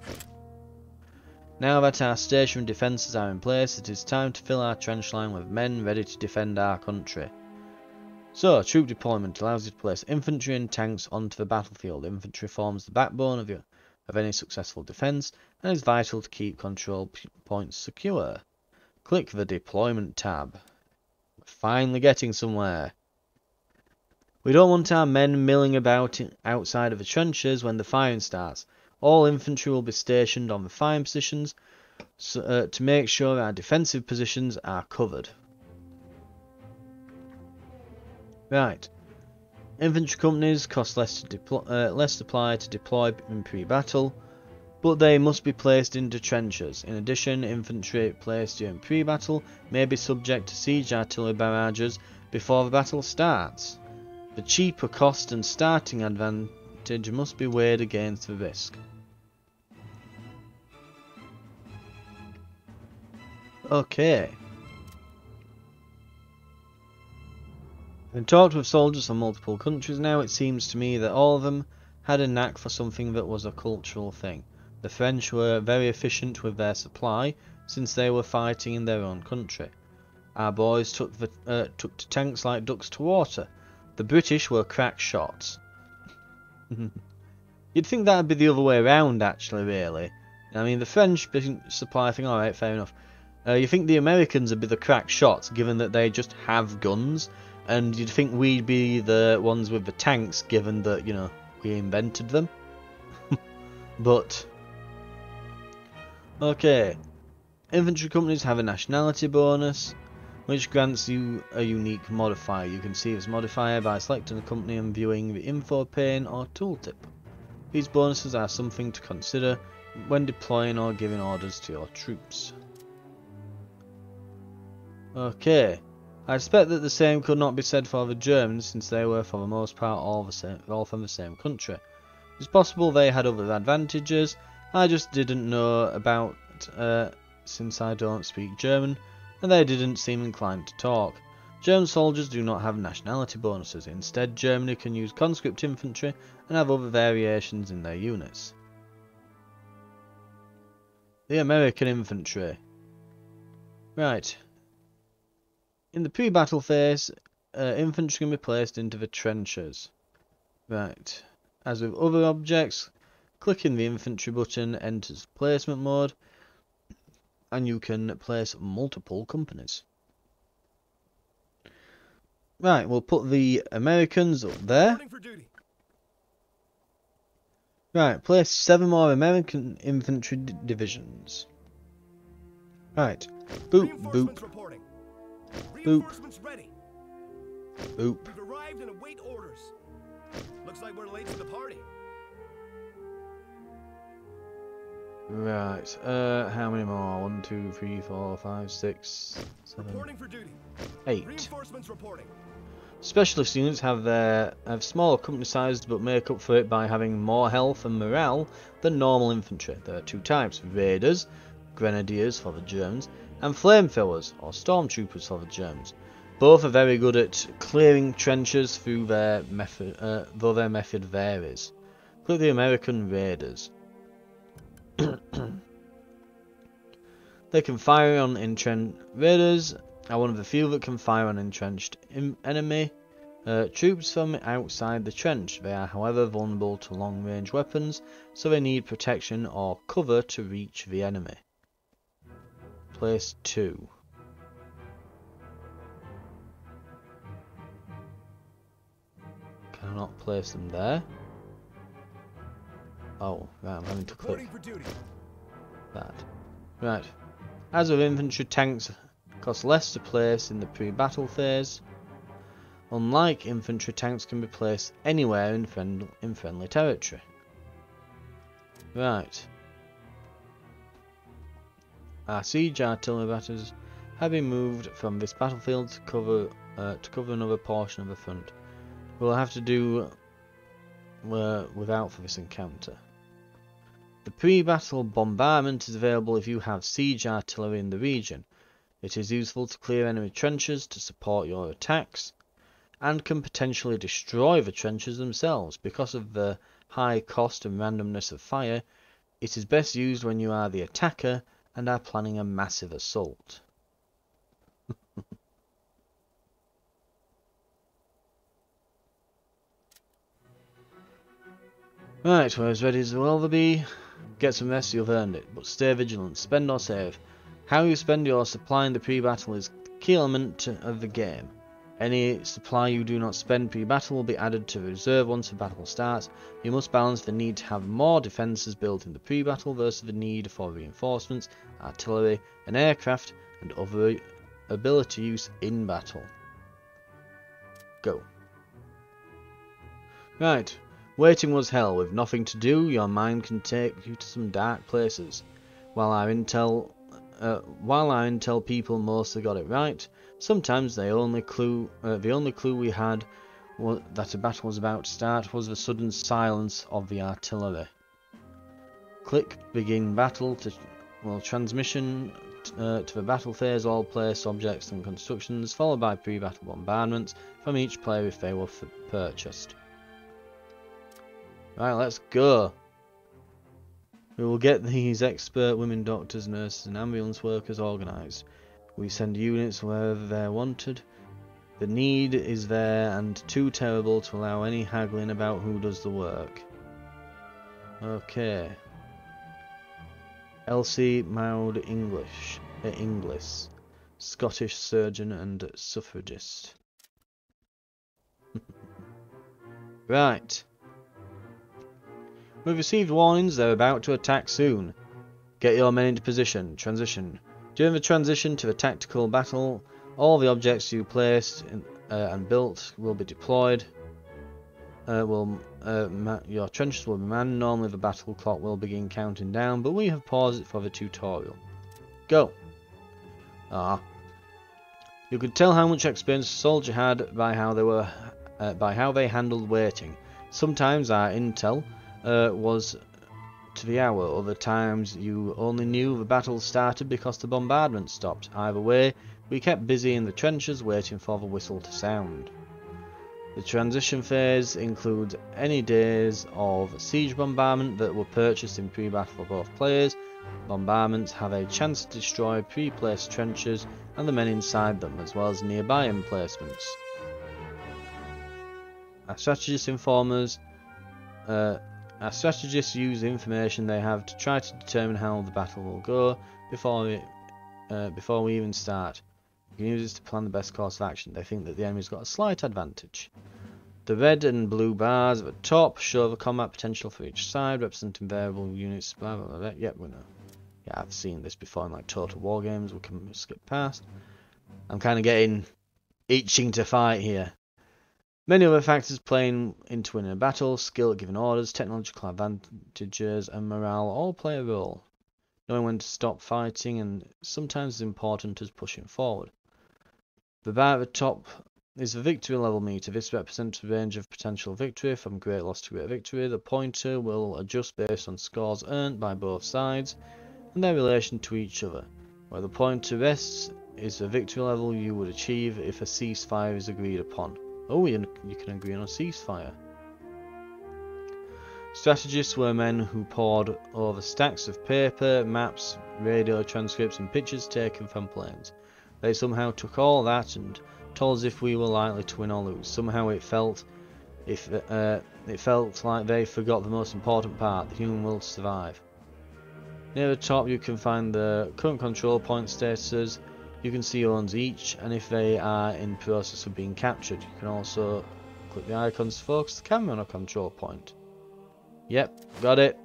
Speaker 1: Now that our station defences are in place, it is time to fill our trench line with men ready to defend our country. So, troop deployment allows you to place infantry and tanks onto the battlefield. Infantry forms the backbone of any successful defence and is vital to keep control points secure. Click the deployment tab. We're finally getting somewhere. We don't want our men milling about outside of the trenches when the firing starts. All infantry will be stationed on the firing positions to make sure our defensive positions are covered. Right. Infantry companies cost less supply to deploy in pre-battle, but they must be placed into trenches. In addition, infantry placed during pre-battle may be subject to siege artillery barrages before the battle starts. The cheaper cost and starting advantage must be weighed against the risk. Okay. I've talked with soldiers from multiple countries now. It seems to me that all of them had a knack for something that was a cultural thing. The French were very efficient with their supply since they were fighting in their own country. Our boys took to tanks like ducks to water. The British were crack shots. You'd think that'd be the other way around, actually, really. I mean, the French supply thing, alright, fair enough. You think the Americans would be the crack shots, given that they just have guns, and you'd think we'd be the ones with the tanks, given that, you know, we invented them. But, okay. Infantry companies have a nationality bonus, which grants you a unique modifier. You can see this modifier by selecting a company and viewing the info pane or tooltip. These bonuses are something to consider when deploying or giving orders to your troops. Okay, I expect that the same could not be said for the Germans, since they were for the most part all from the same country. It's possible they had other advantages, I just didn't know about since I don't speak German, and they didn't seem inclined to talk. German soldiers do not have nationality bonuses. Instead, Germany can use conscript infantry and have other variations in their units. The American infantry. Right. In the pre-battle phase, infantry can be placed into the trenches. Right. As with other objects, clicking the infantry button enters placement mode, and you can place multiple companies. Right, we'll put the Americans up there. Right, place 7 more American infantry divisions. Right, boop, boop, boop, boop.
Speaker 3: We've arrived and await orders. Looks like we're late to the party.
Speaker 1: Right, how many more? 1, 2, 3, 4, 5, 6, 7,
Speaker 3: Reporting for duty.
Speaker 1: 8.
Speaker 3: Reinforcements reporting.
Speaker 1: Specialist units have smaller company sizes, but make up for it by having more health and morale than normal infantry. There are 2 types: raiders, grenadiers for the Germans, and flamethrowers or stormtroopers for the Germans. Both are very good at clearing trenches through their method, though their method varies. Click the American raiders. They can fire on entrenched raiders. Are one of the few that can fire on entrenched enemy troops from outside the trench. They are, however, vulnerable to long-range weapons, so they need protection or cover to reach the enemy. Place 2. Can I not place them there? Oh, right, I'm having to click that. Right. As with infantry, tanks cost less to place in the pre-battle phase. Unlike infantry, tanks can be placed anywhere in friendly territory. Right. Our siege artillery batteries have been moved from this battlefield to cover another portion of the front. We'll have to do without for this encounter. The pre-battle bombardment is available if you have siege artillery in the region. It is useful to clear enemy trenches to support your attacks, and can potentially destroy the trenches themselves. Because of the high cost and randomness of fire, it is best used when you are the attacker and are planning a massive assault. Right, we're as ready as we'll ever be. Get some rest, you've earned it, but stay vigilant, spend or save. How you spend your supply in the pre-battle is the key element of the game. Any supply you do not spend pre-battle will be added to reserve once the battle starts. You must balance the need to have more defences built in the pre-battle versus the need for reinforcements, artillery, and aircraft, and other ability use in battle. Go. Right. Waiting was hell. With nothing to do, your mind can take you to some dark places. While our intel people mostly got it right, sometimes the only clue we had that a battle was about to start was the sudden silence of the artillery. Click begin battle to transmission to the battle phase. All place objects and constructions, followed by pre-battle bombardments from each player if they were purchased. Right, let's go. We will get these expert women doctors, nurses and ambulance workers organised. We send units wherever they're wanted. The need is there and too terrible to allow any haggling about who does the work. Okay. Elsie Maud Inglis, Scottish surgeon and suffragist. Right. We've received warnings they're about to attack soon. Get your men into position. Transition. During the transition to the tactical battle, all the objects you placed and built will be deployed. Your trenches will be manned. Normally the battle clock will begin counting down, but we have paused it for the tutorial. Go. You could tell how much experience a soldier had by how they handled waiting. Sometimes our intel was to the hour, other times you only knew the battle started because the bombardment stopped. Either way, we kept busy in the trenches waiting for the whistle to sound. The transition phase includes any days of siege bombardment that were purchased in pre-battle for both players. Bombardments have a chance to destroy pre-placed trenches and the men inside them, as well as nearby emplacements. Our strategists use the information they have to try to determine how the battle will go before we even start. You can use this to plan the best course of action. They think that the enemy's got a slight advantage. The red and blue bars at the top show the combat potential for each side, representing variable units. Blah, blah, blah, blah. Yep, we know. Yeah, I've seen this before in like Total War games. We can skip past. I'm kind of getting itching to fight here. Many other factors playing into winning a battle: skill at giving orders, technological advantages, and morale all play a role. Knowing when to stop fighting and sometimes as important as pushing forward. The bar at the top is the victory level meter. This represents the range of potential victory from great loss to great victory. The pointer will adjust based on scores earned by both sides and their relation to each other. Where the pointer rests is the victory level you would achieve if a ceasefire is agreed upon. Oh, you can agree on a ceasefire. Strategists were men who pored over stacks of paper, maps, radio transcripts and pictures taken from planes. They somehow took all that and told us if we were likely to win or lose. Somehow it felt like they forgot the most important part: the human will to survive. Near the top you can find the current control point statuses. You can see who owns each, and if they are in process of being captured. You can also click the icons to focus the camera on a control point. Yep, got it.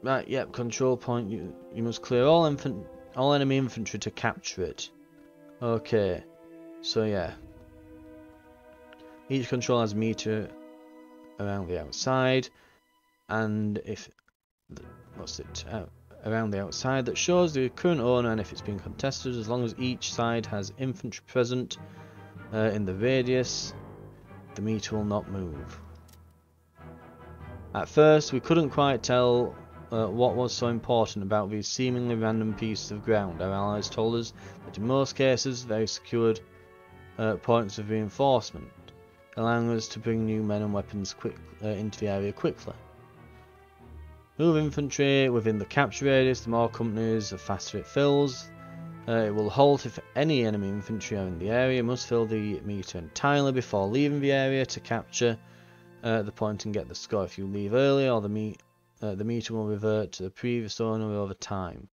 Speaker 1: Right, yep, control point. You must clear all enemy infantry to capture it. Okay, so yeah. Each control has a meter around the outside, and if around the outside that shows the current owner and if it's being contested. As long as each side has infantry present in the radius, the meter will not move. At first we couldn't quite tell what was so important about these seemingly random pieces of ground. Our allies told us that in most cases they secured points of reinforcement, allowing us to bring new men and weapons into the area quickly. Move infantry within the capture radius. The more companies, the faster it fills. It will halt if any enemy infantry are in the area. Must fill the meter entirely before leaving the area to capture the point and get the score. If you leave early, or the meter will revert to the previous owner over time.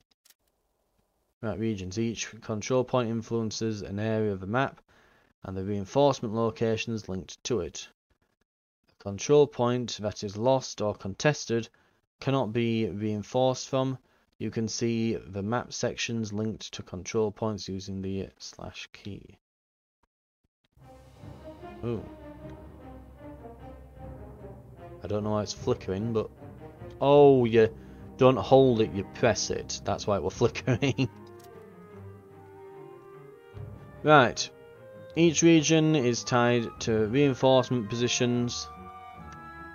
Speaker 1: Right, regions. Each control point influences an area of the map and the reinforcement locations linked to it. A control point that is lost or contested cannot be reinforced from. You can see the map sections linked to control points using the / key. Ooh. I don't know why it's flickering, but... Oh, you don't hold it, you press it. That's why it was flickering. Right. Each region is tied to reinforcement positions.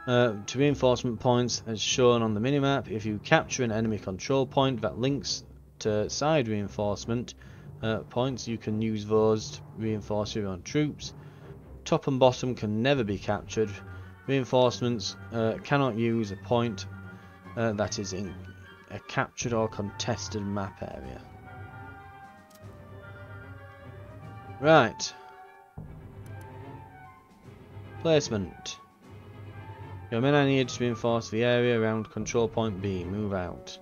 Speaker 1: To reinforcement points as shown on the minimap. If you capture an enemy control point that links to side reinforcement points, you can use those to reinforce your own troops. Top and bottom can never be captured. Reinforcements cannot use a point that is in a captured or contested map area. Right. Placement. Your men are needed to reinforce the area around control point B. Move out.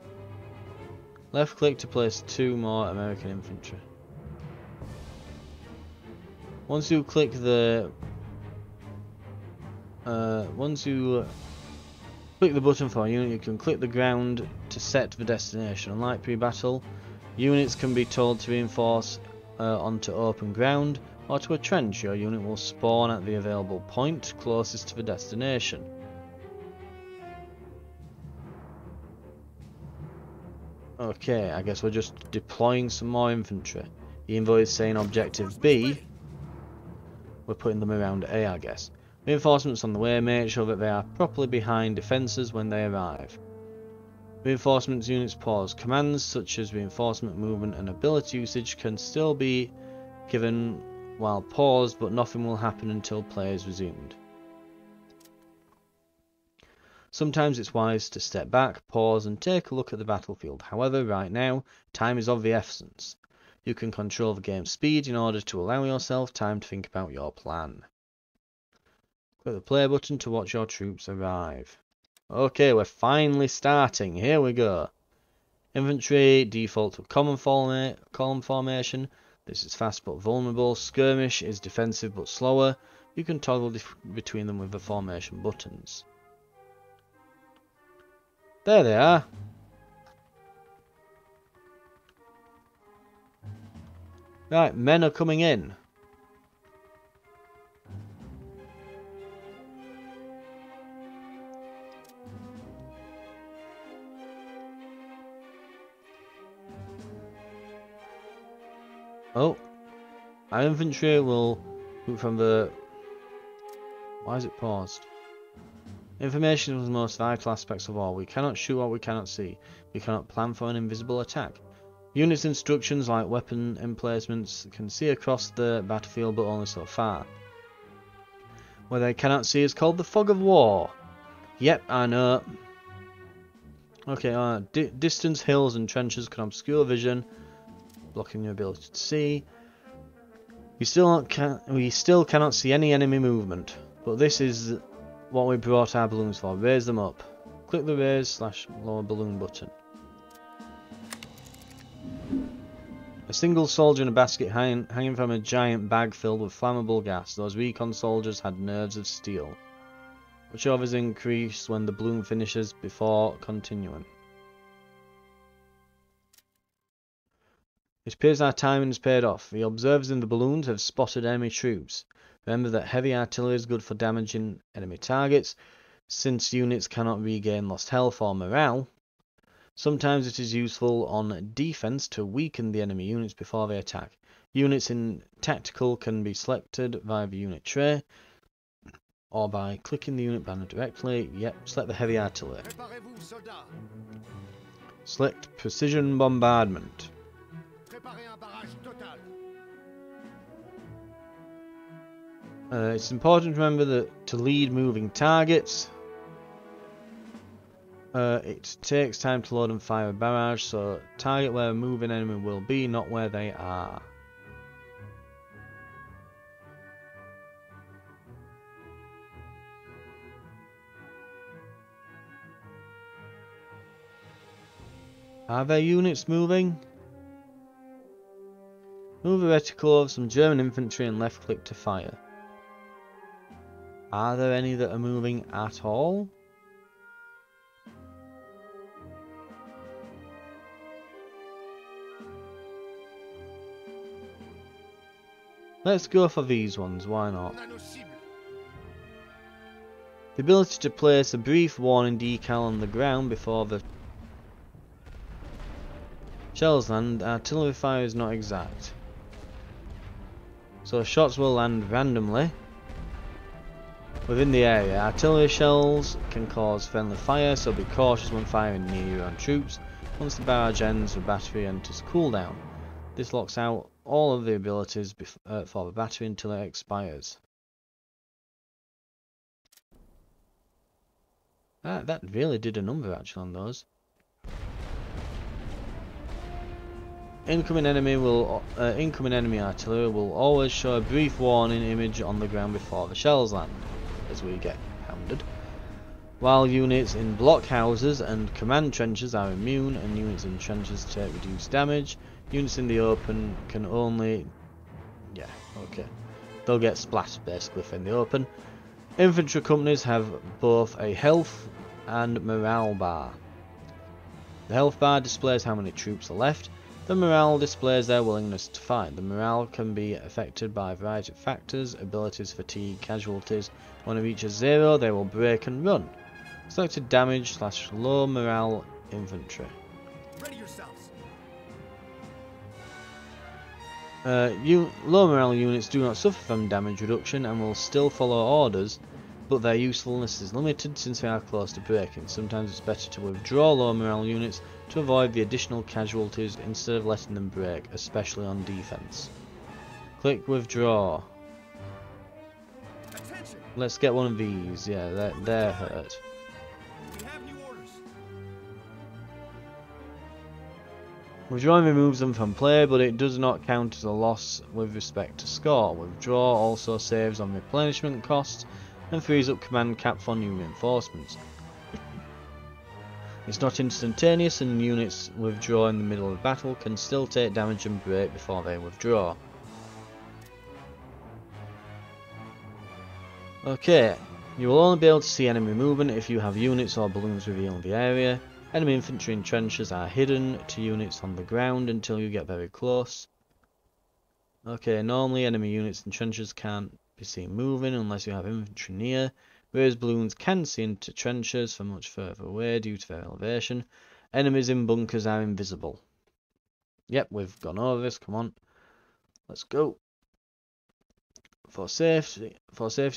Speaker 1: Left click to place 2 more American infantry. Once you click the button for a unit, you can click the ground to set the destination. Unlike pre-battle, units can be told to reinforce onto open ground or to a trench. Your unit will spawn at the available point closest to the destination. Okay, I guess we're just deploying some more infantry. The envoy is saying objective B. We're putting them around A, I guess. Reinforcements on the way. Make sure that they are properly behind defences when they arrive. Reinforcements units pause. Commands such as reinforcement movement and ability usage can still be given while paused, but nothing will happen until play is resumed. Sometimes it's wise to step back, pause and take a look at the battlefield. However, right now, time is of the essence. You can control the game's speed in order to allow yourself time to think about your plan. Click the play button to watch your troops arrive. Okay, we're finally starting. Here we go. Infantry, default to column formation. This is fast but vulnerable. Skirmish is defensive but slower. You can toggle between them with the formation buttons. There they are. Right, men are coming in. Oh, our infantry will move from the... Why is it paused? Information is the most vital aspects of all. We cannot shoot what we cannot see. We cannot plan for an invisible attack. Units' instructions, like weapon emplacements, can see across the battlefield, but only so far. What they cannot see is called the fog of war. Yep, I know. Okay, distance, hills and trenches can obscure vision, blocking your ability to see. We still cannot see any enemy movement, but this is what we brought our balloons for. Raise them up. Click the raise / lower balloon button. A single soldier in a basket hanging from a giant bag filled with flammable gas. Those recon soldiers had nerves of steel. Whichever is increased when the balloon finishes before continuing. It appears our timing has paid off. The observers in the balloons have spotted enemy troops. Remember that heavy artillery is good for damaging enemy targets, since units cannot regain lost health or morale. Sometimes it is useful on defense to weaken the enemy units before they attack. Units in tactical can be selected via the unit tray, or by clicking the unit banner directly. Yep, select the heavy artillery. Select precision bombardment. It's important to remember that to lead moving targets, It takes time to load and fire a barrage, so target where a moving enemy will be, not where they are. Are there units moving? Move a reticle of some German infantry and left click to fire. Are there any that are moving at all? Let's go for these ones, why not? The ability to place a brief warning decal on the ground before the shells land. Artillery fire is not exact. So shots will land randomly within the area. Artillery shells can cause friendly fire, so be cautious when firing near your own troops. Once the barrage ends, the battery enters cooldown. This locks out all of the abilities for the battery until it expires. That really did a number actually on those. Incoming enemy artillery will always show a brief warning image on the ground before the shells land, as we get pounded. While units in blockhouses and command trenches are immune, and units in trenches take reduced damage, units in the open can only... yeah, okay. They'll get splattered basically if in the open. Infantry companies have both a health and morale bar. The health bar displays how many troops are left. The morale displays their willingness to fight. The morale can be affected by a variety of factors, abilities, fatigue, casualties. When it reaches 0, they will break and run. Selected damage / low morale infantry.
Speaker 3: Ready yourselves.
Speaker 1: Low morale units do not suffer from damage reduction and will still follow orders, but their usefulness is limited since they are close to breaking. Sometimes it's better to withdraw low morale units to avoid the additional casualties instead of letting them break, especially on defense. Click withdraw.
Speaker 3: Attention.
Speaker 1: Let's get one of these. Yeah, they're hurt.
Speaker 3: We have new orders.
Speaker 1: Withdrawing removes them from play, but it does not count as a loss with respect to score. Withdraw also saves on replenishment costs and frees up command cap for new reinforcements. It's not instantaneous, and units withdraw in the middle of battle can still take damage and break before they withdraw. Okay, you will only be able to see enemy movement if you have units or balloons revealing the area. Enemy infantry in trenches are hidden to units on the ground until you get very close. Okay, normally enemy units in trenches can't be seen moving unless you have infantry near, whereas balloons can see into trenches from much further away due to their elevation. Enemies in bunkers are invisible. Yep, we've gone over this, come on. Let's go. For safety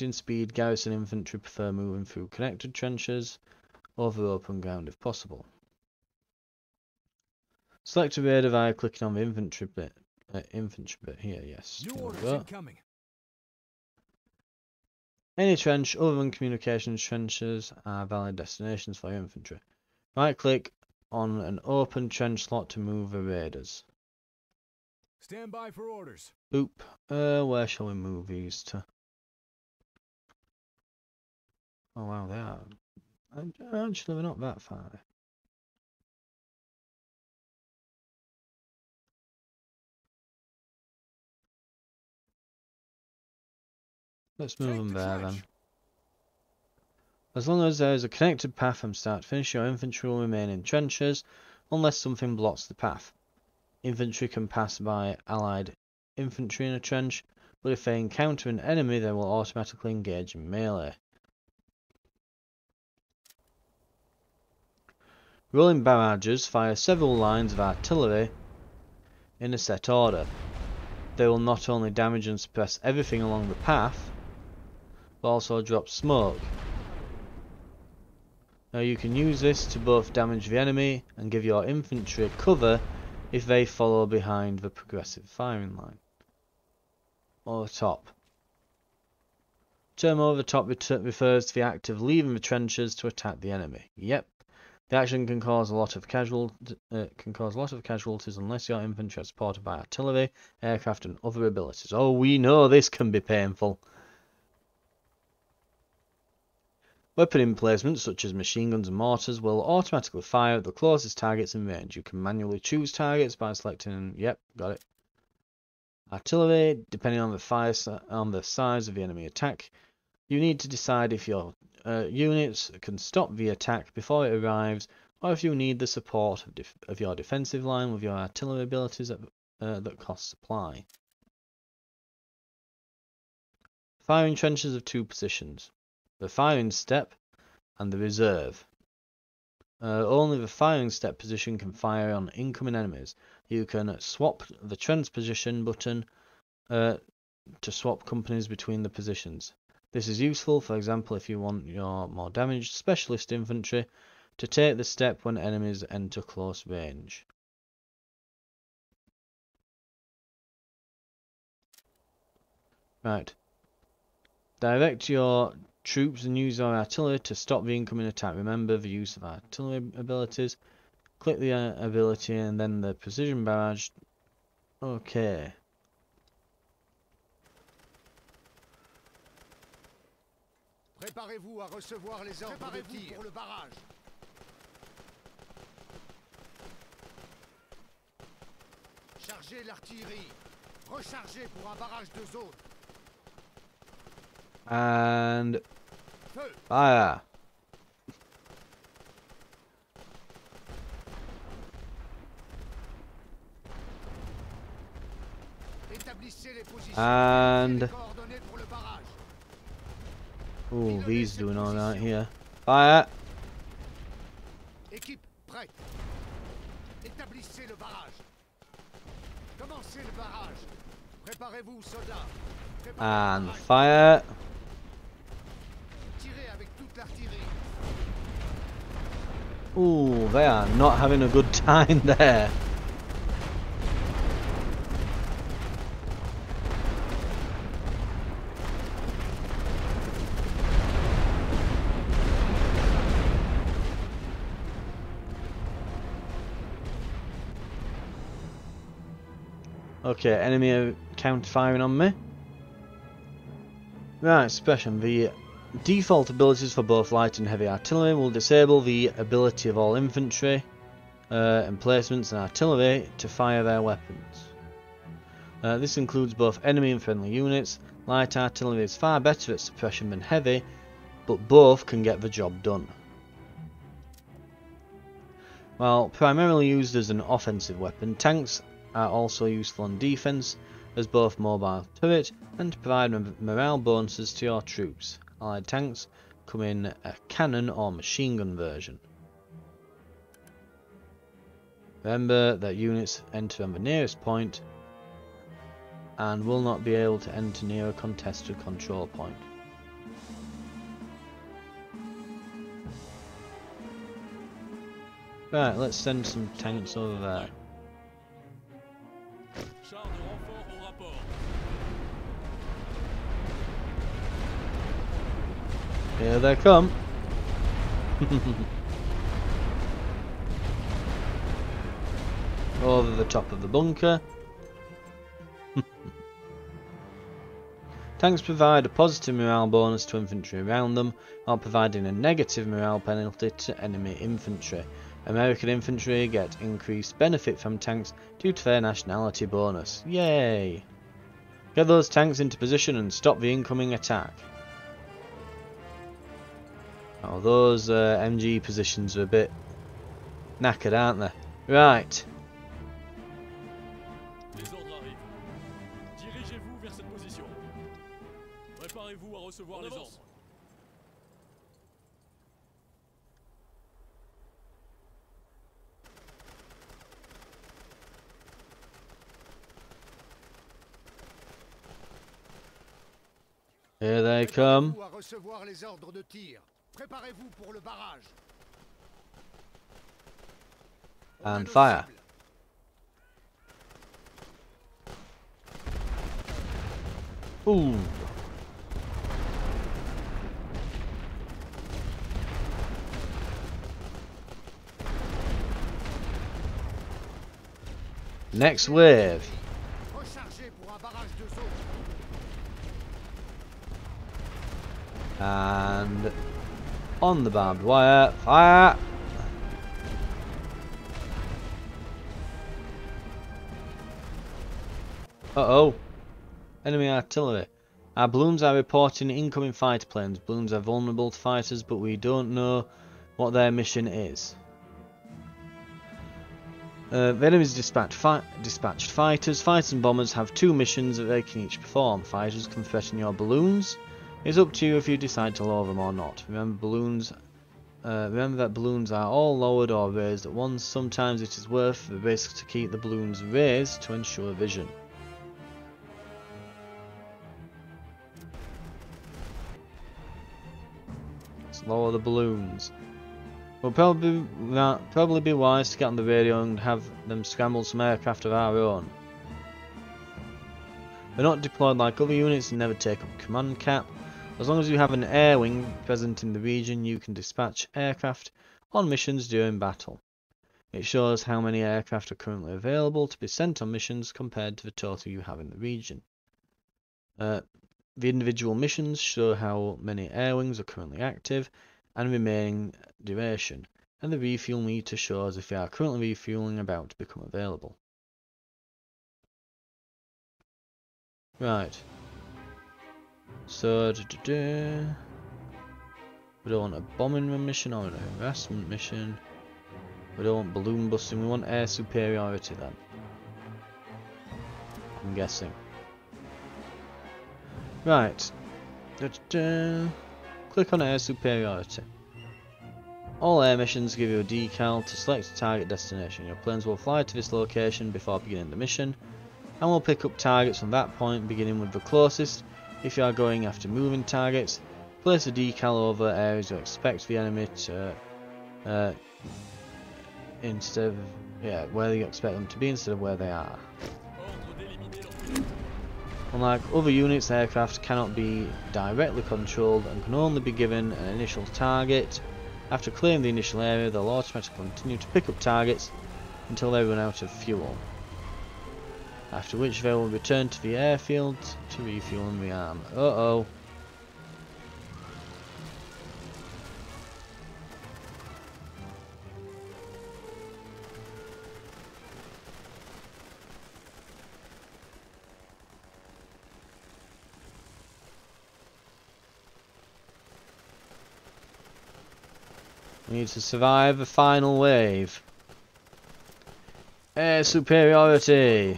Speaker 1: and speed, garrison infantry prefer moving through connected trenches over open ground if possible. Select a radar via clicking on the infantry bit here, yes.
Speaker 3: New orders incoming.
Speaker 1: Any trench other than communications trenches are valid destinations for your infantry. Right click on an open trench slot to move the raiders.
Speaker 3: Stand by for orders.
Speaker 1: Boop. Where shall we move these to? Oh wow, they are. Actually, they're not that far. Let's move them there then. As long as there is a connected path from start to finish, your infantry will remain in trenches unless something blocks the path. Infantry can pass by allied infantry in a trench, but if they encounter an enemy, they will automatically engage in melee. Rolling barrages fire several lines of artillery in a set order. They will not only damage and suppress everything along the path, but also drop smoke. Now you can use this to both damage the enemy and give your infantry cover if they follow behind the progressive firing line. Over the top. Term over the top refers to the act of leaving the trenches to attack the enemy. Yep, The action can cause a lot of casualties unless your infantry are supported by artillery, aircraft, and other abilities. Oh, we know this can be painful. Weapon emplacements such as machine guns and mortars will automatically fire at the closest targets in range. You can manually choose targets by selecting. Yep, got it. Artillery, depending on the size of the enemy attack, you need to decide if your units can stop the attack before it arrives, or if you need the support of your defensive line with your artillery abilities that cost supply. Firing trenches of 2 positions: the firing step and the reserve. Only the firing step position can fire on incoming enemies. You can swap the trench position button to swap companies between the positions. This is useful, for example, if you want your more damaged specialist infantry to take the step when enemies enter close range. Right. Direct your troops and use your artillery to stop the incoming attack. Remember the use of artillery abilities. Click the ability and then the precision barrage. Okay.
Speaker 3: Préparez-vous à recevoir les ordres de tir pour le barrage. Chargez l'artillerie. Rechargez pour un barrage de zone.
Speaker 1: And
Speaker 3: Feu.
Speaker 1: fire.
Speaker 3: Établissez les positions.
Speaker 1: And
Speaker 3: Les coordonnées pour le barrage.
Speaker 1: oh, these doing all right here. Fire.
Speaker 3: Équipe prête. Établissez le barrage. Commencez le barrage. Préparez-vous, soldats. Préparez le
Speaker 1: And
Speaker 3: barrage.
Speaker 1: fire.
Speaker 3: Tirez avec toute l'artillerie.
Speaker 1: Ooh, they are not having a good time there. Okay, enemy are counter-firing on me. Right, suppression. The default abilities for both light and heavy artillery will disable the ability of all infantry, emplacements and artillery to fire their weapons. This includes both enemy and friendly units. Light artillery is far better at suppression than heavy, but both can get the job done. While primarily used as an offensive weapon, tanks are also useful on defense as both mobile turret and to provide morale bonuses to your troops. Allied tanks come in a cannon or machine gun version. Remember that units enter on the nearest point and will not be able to enter near a contested control point. Right, let's send some tanks over there. Here they come. Over the top of the bunker. Tanks provide a positive morale bonus to infantry around them, while providing a negative morale penalty to enemy infantry. American infantry get increased benefit from tanks due to their nationality bonus. Yay! Get those tanks into position and stop the incoming attack. Oh, those MG positions are a bit knackered, aren't they? Right.
Speaker 4: Les ordres arrivent. Dirigez-vous vers cette position. Préparez-vous à recevoir les ordres.
Speaker 1: Here they come.
Speaker 3: Préparez-vous à recevoir les ordres de tir. Préparez-vous pour le barrage. On a
Speaker 1: And
Speaker 3: nos
Speaker 1: fire.
Speaker 3: cibles.
Speaker 1: Ooh. Next wave.
Speaker 3: Rechargez pour un barrage de zone.
Speaker 1: And on the barbed wire, fire! Uh-oh. Enemy artillery. Our balloons are reporting incoming fighter planes. Balloons are vulnerable to fighters, but we don't know what their mission is. The enemy's dispatched fighters. Fighters and bombers have 2 missions that they can each perform. Fighters can threaten your balloons. It's up to you if you decide to lower them or not. Remember that balloons are all lowered or raised at once. Sometimes it is worth the risk to keep the balloons raised to ensure vision. Let's lower the balloons. We'll probably be wise to get on the radio and have them scramble some aircraft of our own. They're not deployed like other units and never take up command cap. As long as you have an air wing present in the region, you can dispatch aircraft on missions during battle. It shows how many aircraft are currently available to be sent on missions compared to the total you have in the region. The individual missions show how many air wings are currently active and remaining duration, and the refuel meter shows if they are currently refueling about to become available. Right. So, we don't want a bombing mission or a harassment mission. We don't want balloon busting, we want air superiority then. I'm guessing. Right. Click on air superiority. All air missions give you a decal to select a target destination. Your planes will fly to this location before beginning the mission, and will pick up targets from that point, beginning with the closest. If you are going after moving targets, place a decal over areas you expect the enemy to where you expect them to be instead of where they are. Unlike other units, aircraft cannot be directly controlled and can only be given an initial target. After clearing the initial area, they'll automatically continue to pick up targets until they run out of fuel, after which they will return to the airfield to refuel and rearm. Uh-oh. We need to survive the final wave. Air superiority.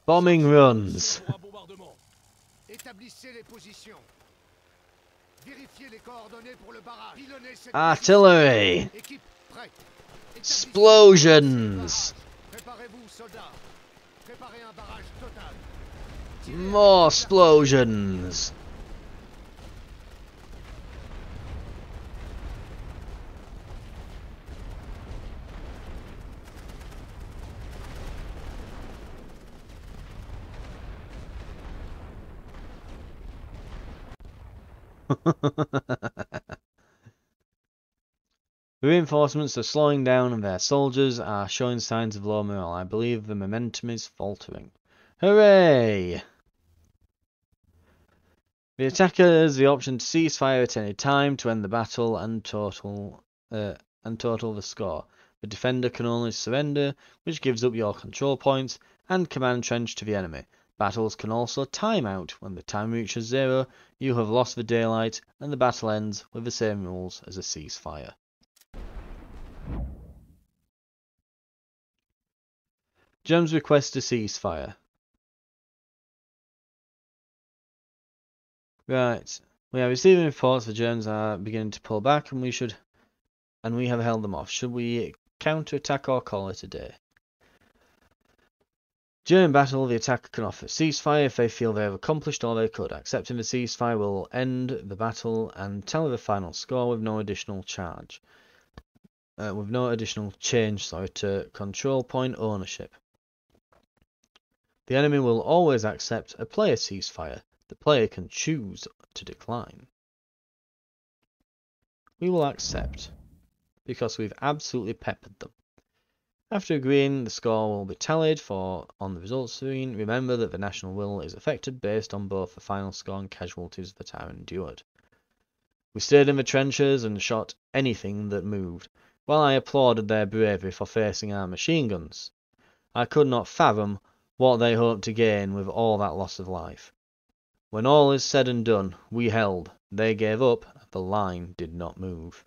Speaker 1: Bombing runs.
Speaker 3: Établissez les positions. Vérifiez les coordonnées pour le barrage. Pilonnez cette
Speaker 1: Artillery.
Speaker 3: position. Équipe prête.
Speaker 1: Explosions.
Speaker 3: Préparez-vous, soldats. Préparez un barrage total.
Speaker 1: More explosions. The reinforcements are slowing down and their soldiers are showing signs of low morale. I believe the momentum is faltering. Hooray! The attacker has the option to cease fire at any time to end the battle and total the score. The defender can only surrender, which gives up your control points and command trench to the enemy. Battles can also time out. When the time reaches 0, you have lost the daylight and the battle ends with the same rules as a ceasefire. Germs request a ceasefire. Right, we are receiving reports the Germans are beginning to pull back, and we have held them off. Should we counter-attack or call it a day? During battle, the attacker can offer ceasefire if they feel they have accomplished all they could. Accepting the ceasefire will end the battle and tally the final score with no additional change to control point ownership. The enemy will always accept a player ceasefire. The player can choose to decline. We will accept. because we've absolutely peppered them. After agreeing, the score will be tallied on the results screen. Remember that the national will is affected based on both the final score and casualties that are endured. We stayed in the trenches and shot anything that moved, while I applauded their bravery for facing our machine guns. I could not fathom what they hoped to gain with all that loss of life. When all is said and done, we held, they gave up, the line did not move.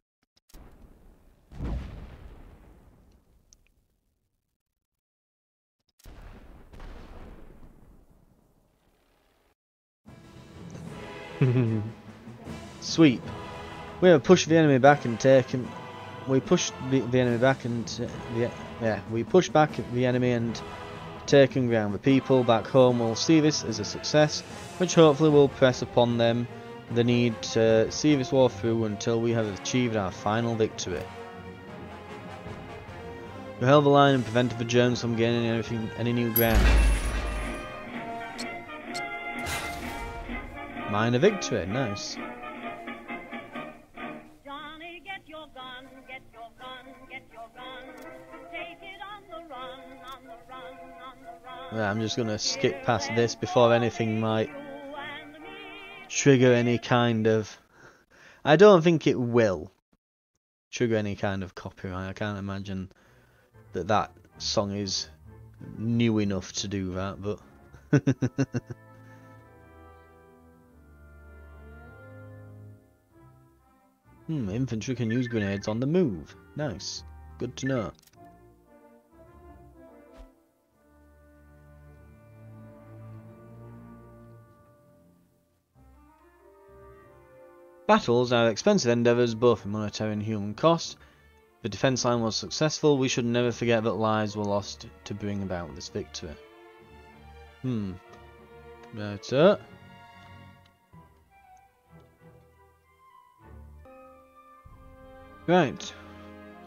Speaker 1: Sweep. We have pushed the enemy back and taken. We pushed the enemy back and we pushed back the enemy and taken ground. The people back home will see this as a success, which hopefully will press upon them the need to see this war through until we have achieved our final victory. We held the line and prevented the Germans from gaining any new ground. Minor victory, nice.
Speaker 5: Johnny, get your gun, get your gun, get your gun. Take it on the run, on the run, on the run.
Speaker 1: Right, I'm just gonna skip past this before anything might trigger any kind of... I don't think it will trigger any kind of copyright. I can't imagine that song is new enough to do that, but... Infantry can use grenades on the move. Nice. Good to know. Battles are expensive endeavours, both in monetary and human cost. The defence line was successful. We should never forget that lives were lost to bring about this victory. Right, Right,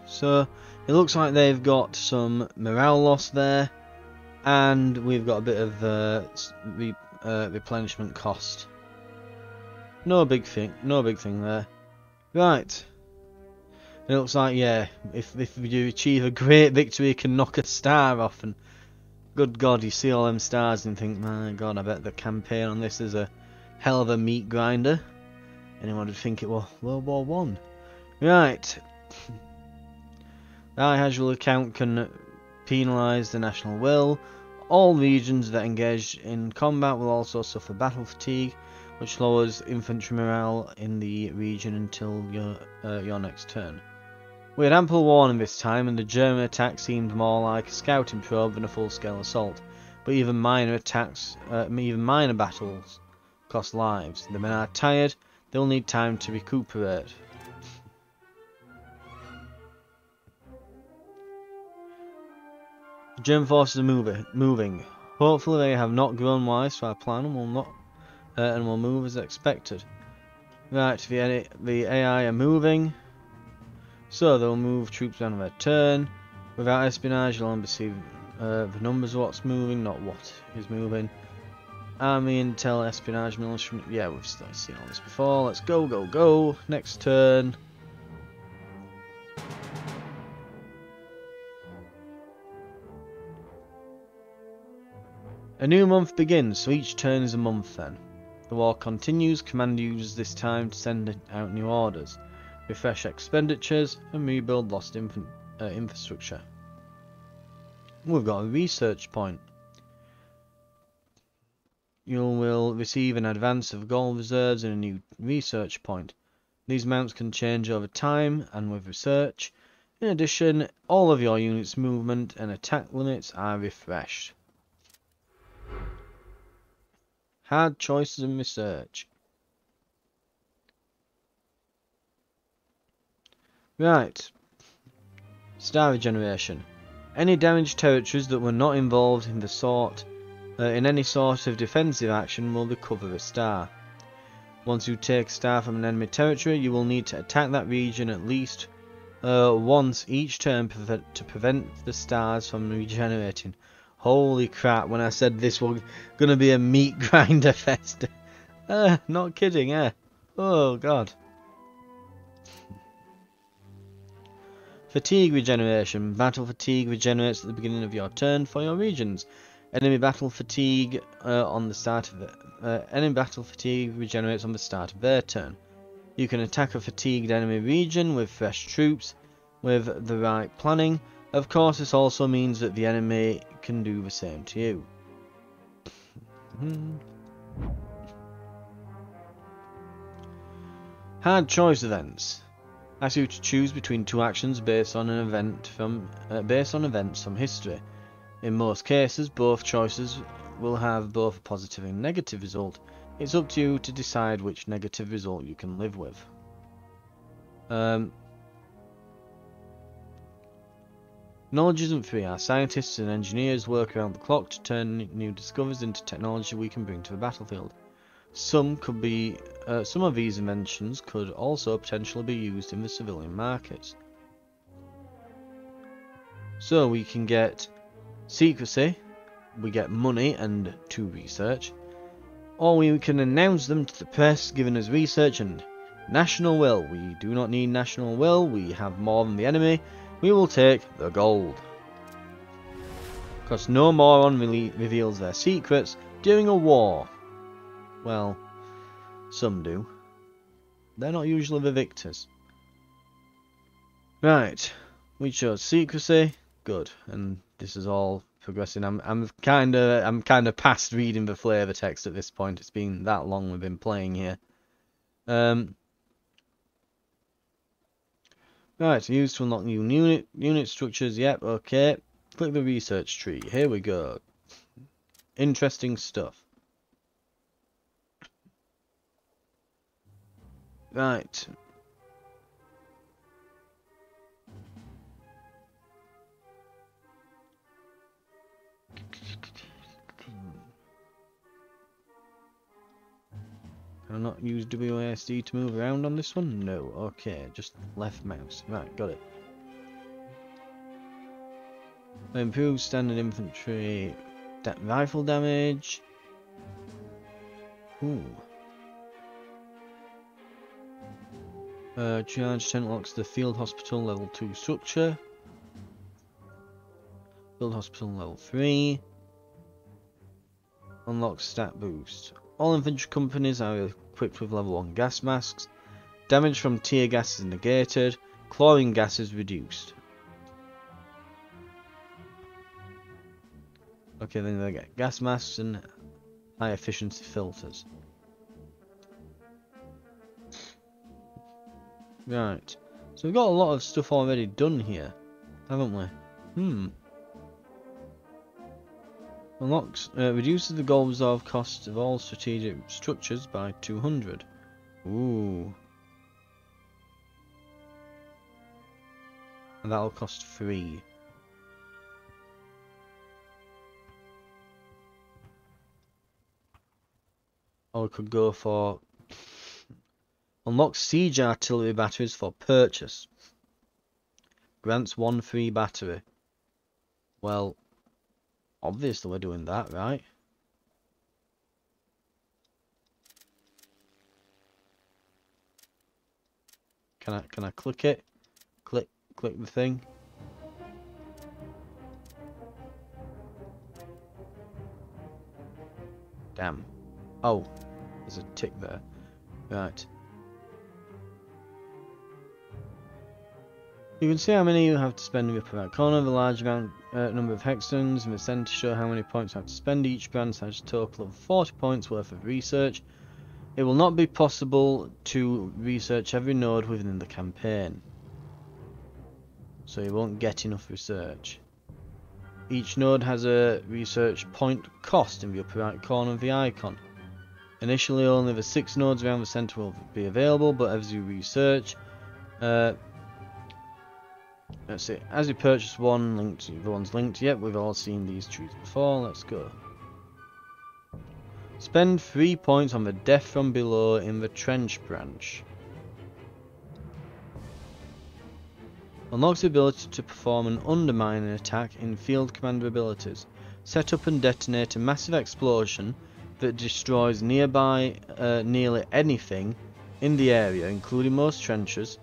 Speaker 1: so it looks like they've got some morale loss there, and we've got a bit of replenishment cost. No big thing there. Right, it looks like, yeah, if you achieve a great victory, you can knock a star off, and good God, you see all them stars and think, my God, I bet the campaign on this is a hell of a meat grinder. Anyone would think it was World War One. Right. The high casual account can penalise the national will. All regions that engage in combat will also suffer battle fatigue, which lowers infantry morale in the region until your next turn. We had ample warning this time, and the German attack seemed more like a scouting probe than a full-scale assault. But even minor battles cost lives. The men are tired. They'll need time to recuperate. The German forces are moving. Hopefully they have not grown wise to our plan and will move as expected. Right, the AI are moving. So they'll move troops on their turn. Without espionage, you'll only see the numbers of what's moving, not what is moving. Army, intel, espionage, military. Yeah, we've seen all this before. Let's go, go, go. Next turn. A new month begins, so each turn is a month then. The war continues. Commander uses this time to send out new orders, refresh expenditures, and rebuild lost infrastructure. We've got a research point. You will receive an advance of gold reserves and a new research point. These amounts can change over time and with research. In addition, all of your units' movement and attack limits are refreshed. Hard choices in research. Right. Star regeneration. Any damaged territories that were not involved in any sort of defensive action will recover a star. Once you take a star from an enemy territory, you will need to attack that region at least once each turn to prevent the stars from regenerating. Holy crap, when I said this was going to be a meat grinder fest. Not kidding, eh? Oh, God. Fatigue regeneration. Battle fatigue regenerates at the beginning of your turn for your regions. Enemy battle fatigue on the start of it. Enemy battle fatigue regenerates on the start of their turn. You can attack a fatigued enemy region with fresh troops with the right planning. Of course, this also means that the enemy can do the same to you. Hard choice events. Ask you to choose between two actions based on events from history. In most cases, both choices will have both a positive and negative result. It's up to you to decide which negative result you can live with. Knowledge isn't free. Our scientists and engineers work around the clock to turn new discoveries into technology we can bring to the battlefield. Some of these inventions could also potentially be used in the civilian markets. So we can get secrecy, we get money and 2 research, or we can announce them to the press, giving us research and national will. We do not need national will, we have more than the enemy, we will take the gold. Because no moron reveals their secrets during a war. Well, some do. They're not usually the victors. Right, we chose secrecy, good, and this is all progressing. I'm kind of past reading the flavor text at this point. It's been that long we've been playing here. Right, used to unlock new unit structures. Yep, okay. Click the research tree. Here we go. Interesting stuff. Right. Can I not use WASD to move around on this one? No. Okay, just left mouse. Right, got it. Improve standard infantry rifle damage. Ooh. Charge 10 unlocks the field hospital level 2 structure. Field hospital level 3. Unlocks stat boost. All infantry companies are equipped with level 1 gas masks. Damage from tear gas is negated. Chlorine gas is reduced. Okay, then they get gas masks and high efficiency filters. Right, so we've got a lot of stuff already done here, haven't we? Unlocks, reduces the gold reserve cost of all strategic structures by 200. Ooh. And that'll cost 3. Or we could go for unlock siege artillery batteries for purchase. Grants 1 free battery. Well, obviously we're doing that, right? Can I click it? Click the thing. Damn. Oh, there's a tick there. Right. You can see how many you have to spend in the upper right corner. The large amount, number of hexagons in the centre show how many points you have to spend. Each branch has a total of 40 points worth of research. It will not be possible to research every node within the campaign, so you won't get enough research. Each node has a research point cost in the upper right corner of the icon. Initially only the 6 nodes around the centre will be available, but as you research, let's see, as you purchase one, the one's linked. Yep, we've all seen these trees before. Let's go. Spend 3 points on the death from below in the trench branch. Unlocks the ability to perform an undermining attack in field commander abilities. Set up and detonate a massive explosion that destroys nearby nearly anything in the area, including most trenches.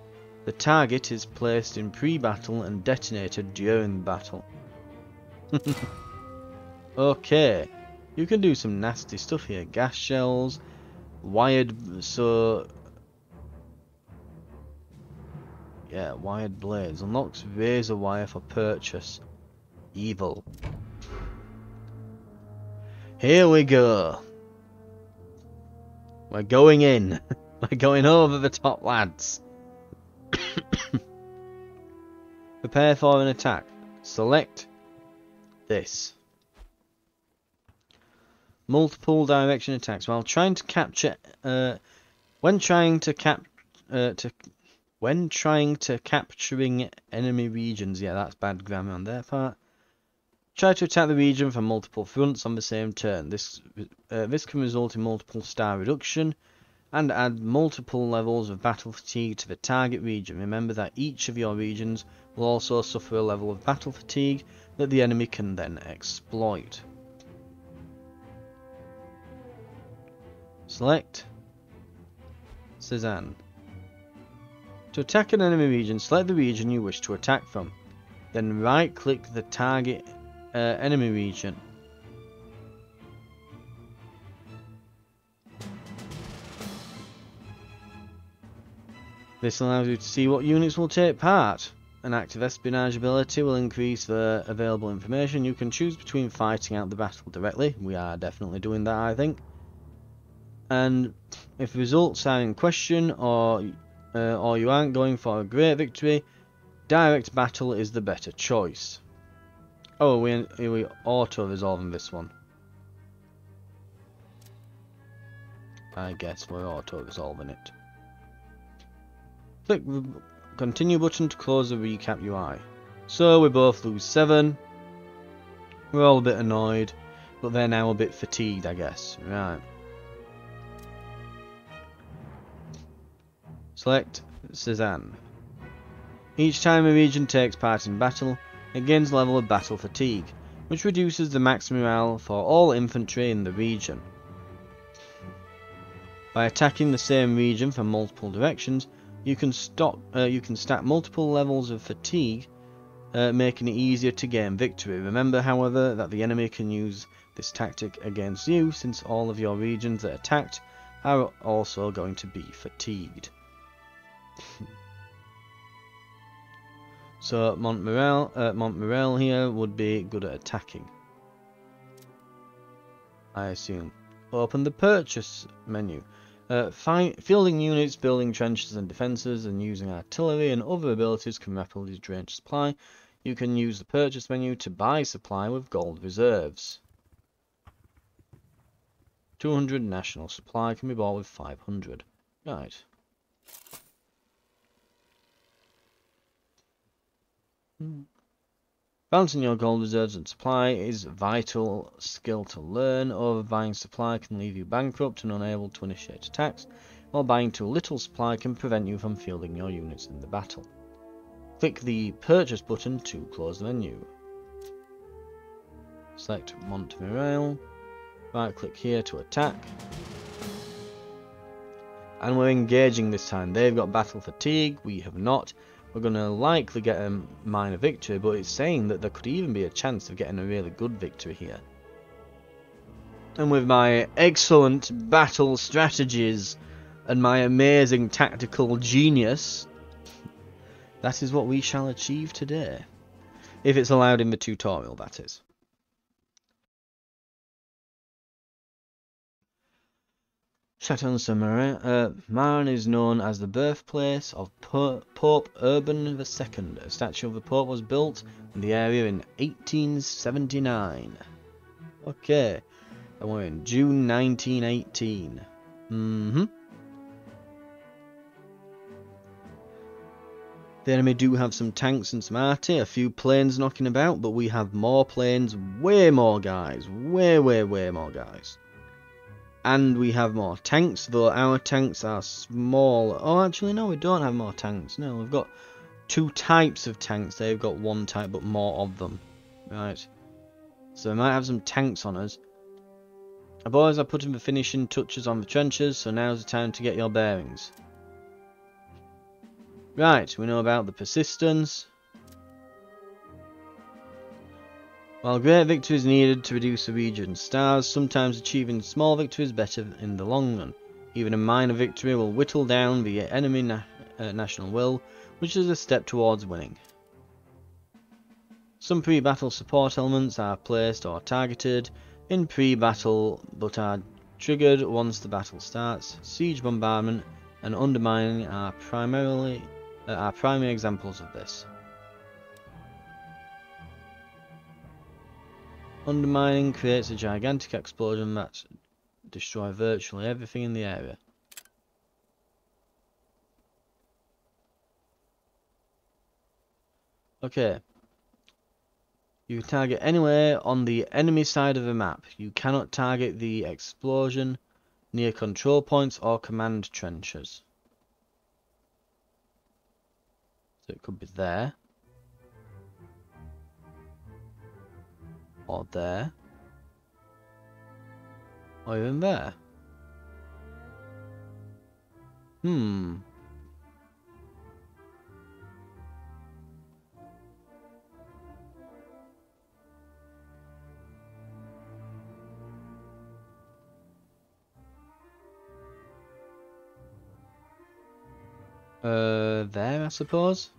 Speaker 1: The target is placed in pre-battle and detonated during battle. Okay, you can do some nasty stuff here. Gas shells, wired, so yeah, wired blades. Unlocks razor wire for purchase. Evil. Here we go. We're going in. We're going over the top, lads. Prepare for an attack. Select this. Multiple direction attacks. While trying to capture, when trying to capturing enemy regions. Yeah, that's bad grammar on their part. Try to attack the region from multiple fronts on the same turn. This can result in multiple star reduction and add multiple levels of battle fatigue to the target region. Remember that each of your regions will also suffer a level of battle fatigue that the enemy can then exploit. Select Cezanne. To attack an enemy region, select the region you wish to attack from. Then right-click the target enemy region. This allows you to see what units will take part. An active espionage ability will increase the available information. You can choose between fighting out the battle directly. We are definitely doing that, I think. And if results are in question or you aren't going for a great victory, direct battle is the better choice. Oh, we auto-resolving this one. I guess we're auto-resolving it. Click the continue button to close the recap UI. So we both lose 7. We're all a bit annoyed, but they're now a bit fatigued, I guess. Right. Select Cezanne. Each time a region takes part in battle, it gains a level of battle fatigue, which reduces the max morale for all infantry in the region. By attacking the same region from multiple directions, you can stack multiple levels of fatigue, making it easier to gain victory. Remember, however, that the enemy can use this tactic against you, since all of your regions that are attacked are also going to be fatigued. So Montmorel here would be good at attacking, I assume. Open the purchase menu. Fielding units, building trenches and defences, and using artillery and other abilities can rapidly drain supply. You can use the purchase menu to buy supply with gold reserves. 200 national supply can be bought with 500. Right. Balancing your gold reserves and supply is a vital skill to learn. Overbuying supply can leave you bankrupt and unable to initiate attacks, while buying too little supply can prevent you from fielding your units in the battle. Click the purchase button to close the menu. Select Montmorel. Right click here to attack. And we're engaging this time. They've got battle fatigue, we have not. We're going to likely get a minor victory, but it's saying that there could even be a chance of getting a really good victory here. And with my excellent battle strategies and my amazing tactical genius, that is what we shall achieve today. If it's allowed in the tutorial, that is. Château-Saint-Marin. Marne is known as the birthplace of Pope Urban II. A statue of the Pope was built in the area in 1879. Okay, and we're in June 1918. The enemy do have some tanks and some arty, a few planes knocking about, but we have more planes, way more guys, way more guys. And we have more tanks, though our tanks are small. Oh, actually, no, we don't have more tanks. No, we've got 2 types of tanks. They've got 1 type, but more of them. Right. So we might have some tanks on us. Boys are putting the finishing touches on the trenches, so now's the time to get your bearings. Right, we know about the persistence. While great victory is needed to reduce the region's stars, sometimes achieving small victory is better in the long run. Even a minor victory will whittle down the enemy national will, which is a step towards winning. Some pre-battle support elements are placed or targeted in pre-battle but are triggered once the battle starts. Siege bombardment and undermining are primary examples of this. Undermining creates a gigantic explosion that destroys virtually everything in the area. Okay. You can target anywhere on the enemy side of the map. You cannot target the explosion near control points or command trenches. So it could be there. Or there. Or even there. There, I suppose.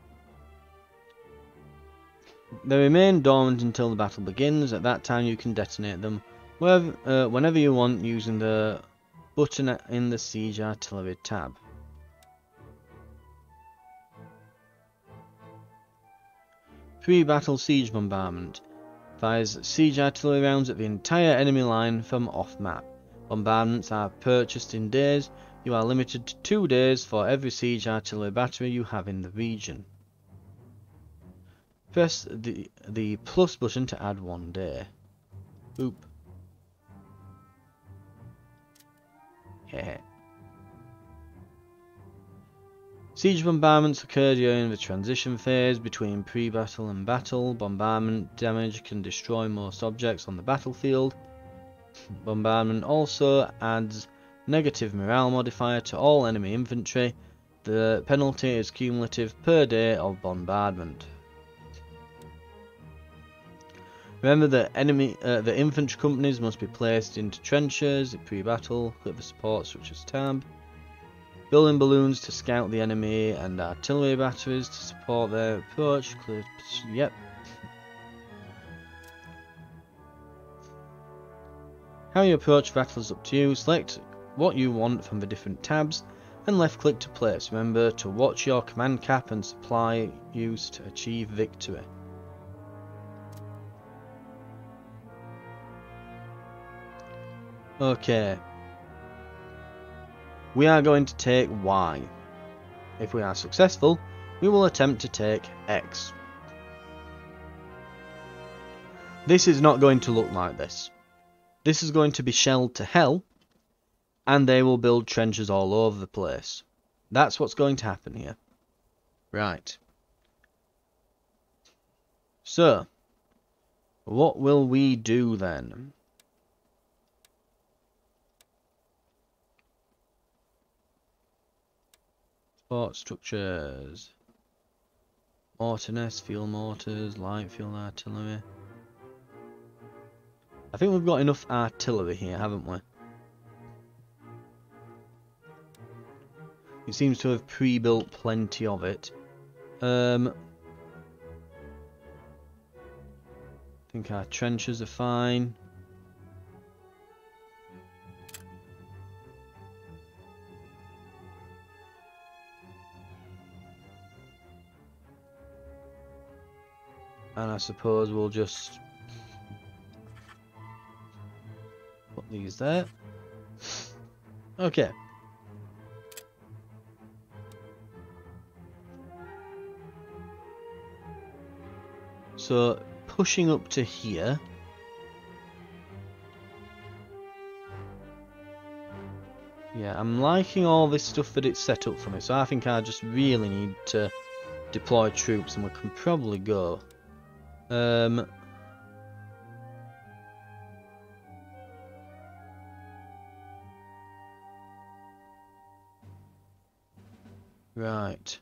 Speaker 1: They remain dormant until the battle begins. At that time you can detonate them whenever you want using the button in the Siege Artillery tab. Pre-battle siege bombardment. Fires siege artillery rounds at the entire enemy line from off-map. Bombardments are purchased in days. You are limited to 2 days for every siege artillery battery you have in the region. Press the plus button to add 1 day. Oop. Heh. Siege bombardments occur during the transition phase between pre-battle and battle. Bombardment damage can destroy most objects on the battlefield. Bombardment also adds negative morale modifier to all enemy infantry. The penalty is cumulative per day of bombardment. Remember that the infantry companies must be placed into trenches pre-battle. Click the support structures tab. Building balloons to scout the enemy and artillery batteries to support their approach. Yep. How you approach battle is up to you. Select what you want from the different tabs and left click to place. Remember to watch your command cap and supply use to achieve victory. Okay. We are going to take Y. If we are successful, we will attempt to take X. This is not going to look like this. This is going to be shelled to hell, and they will build trenches all over the place. That's what's going to happen here. Right. So, what will we do then? Support structures. Mortar nest, field mortars, light field artillery. I think we've got enough artillery here, haven't we? It seems to have pre-built plenty of it. I think our trenches are fine. And I suppose we'll just put these there. Okay. So, pushing up to here. Yeah, I'm liking all this stuff that it's set up for me. So I think I just really need to deploy troops and we can probably go. Right.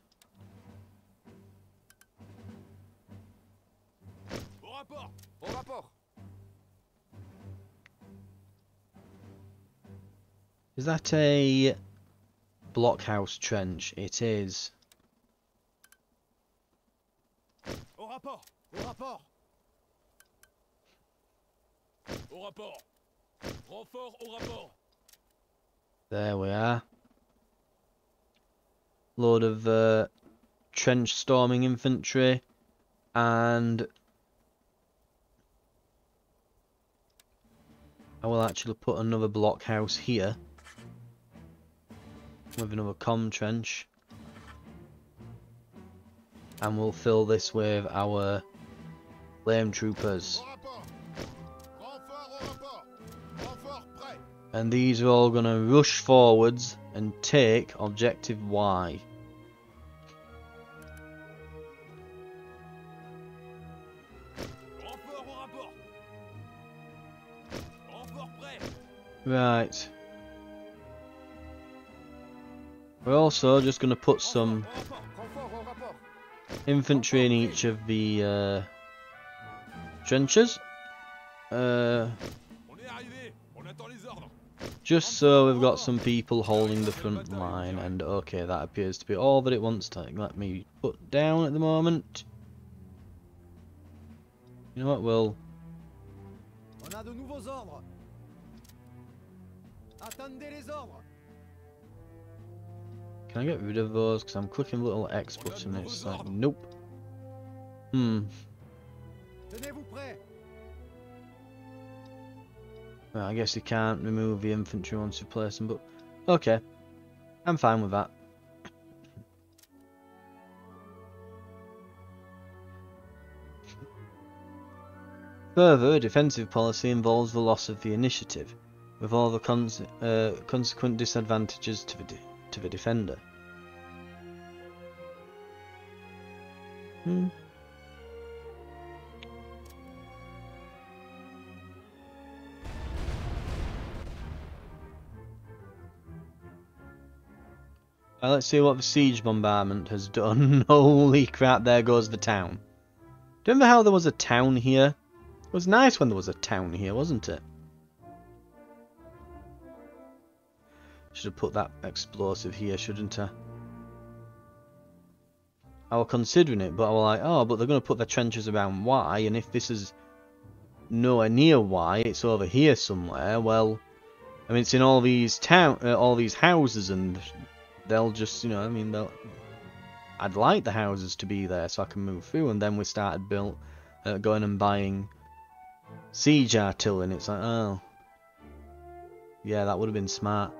Speaker 4: rapport.
Speaker 6: Au rapport.
Speaker 1: Is that a blockhouse trench? It is.
Speaker 4: Au rapport.
Speaker 3: Au rapport.
Speaker 4: Au rapport. Renfort au rapport.
Speaker 1: There we are. Load of trench storming infantry, and I will actually put another blockhouse here with another comm trench, and we'll fill this with our lame troopers.
Speaker 3: Au rapport. Renfort au rapport. Renfort prêt.
Speaker 1: And these are all going to rush forwards and take objective Y.
Speaker 4: Renfort au rapport. Renfort prêt.
Speaker 1: Right. We're also just going to put some
Speaker 6: Renfort au rapport.
Speaker 1: infantry in each of the trenches.
Speaker 4: On est arrivé. On attend les ordres.
Speaker 1: Just so we've got some people holding the front line, and okay, that appears to be all that it wants to let me put down at the moment. You know what, we'll...
Speaker 3: On a de nouveaux ordres. Attendez les ordres.
Speaker 1: Can I get rid of those? Because I'm clicking the little X button and it's like, nope.
Speaker 3: Tenez-vous prêts.
Speaker 1: Well, I guess you can't remove the infantry once you place them, but okay. I'm fine with that. Further, a defensive policy involves the loss of the initiative, with all the consequent disadvantages to the defender. Let's see what the siege bombardment has done. Holy crap, there goes the town. Do you remember how there was a town here? It was nice when there was a town here, wasn't it? Should have put that explosive here, shouldn't I? I was considering it, but I was like, oh, but they're going to put their trenches around Y, and if this is nowhere near Y, it's over here somewhere, well, I mean, it's in all these all these houses, and they'll just, you know, I mean, I'd like the houses to be there so I can move through, and then we started going and buying siege artillery, and it's like, oh, yeah, that would have been smart.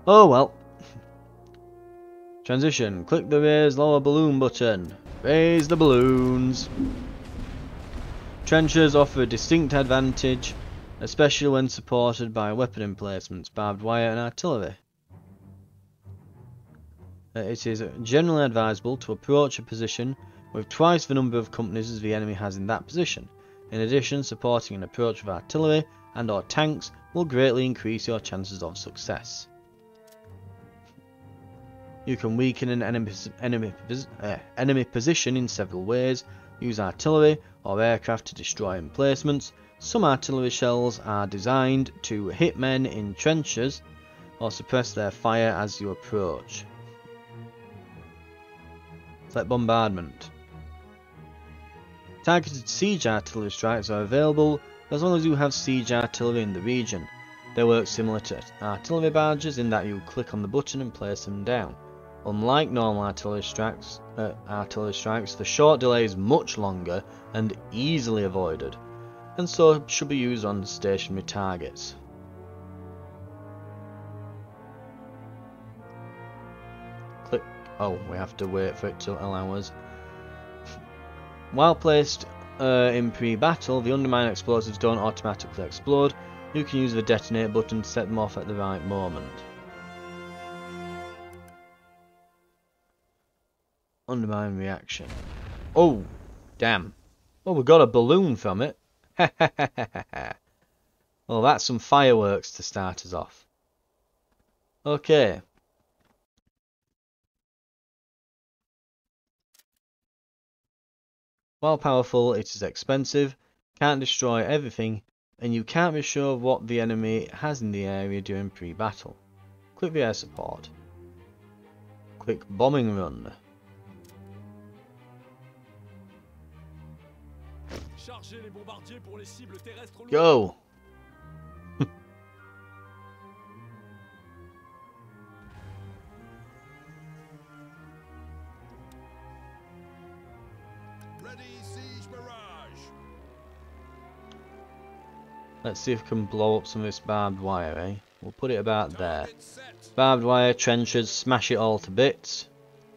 Speaker 1: Oh well. Transition. Click the raise lower balloon button. Raise the balloons. Trenches offer a distinct advantage, especially when supported by weapon emplacements, barbed wire and artillery. It is generally advisable to approach a position with twice the number of companies as the enemy has in that position. In addition, supporting an approach with artillery and or tanks will greatly increase your chances of success. You can weaken an enemy position in several ways. Use artillery or aircraft to destroy emplacements. Some artillery shells are designed to hit men in trenches or suppress their fire as you approach. Select bombardment. Targeted siege artillery strikes are available as long as you have siege artillery in the region. They work similar to artillery barges in that you click on the button and place them down. Unlike normal artillery strikes, the short delay is much longer and easily avoided, and so should be used on stationary targets. Click. Oh, we have to wait for it to allow us. While placed in pre-battle, the undermine explosives don't automatically explode. You can use the detonate button to set them off at the right moment. Undermine reaction. Oh, damn. Well, we got a balloon from it. Well, that's some fireworks to start us off. Okay. While powerful, it is expensive. Can't destroy everything, and you can't be sure of what the enemy has in the area during pre-battle. Click the air support. Click bombing run.
Speaker 4: Chargez les bombardiers pour les cibles terrestres lourdes.
Speaker 1: Go!
Speaker 3: Ready, siege barrage.
Speaker 1: Let's see if we can blow up some of this barbed wire, eh? We'll put it about there.
Speaker 3: Target set.
Speaker 1: Barbed wire, trenches, smash it all to bits.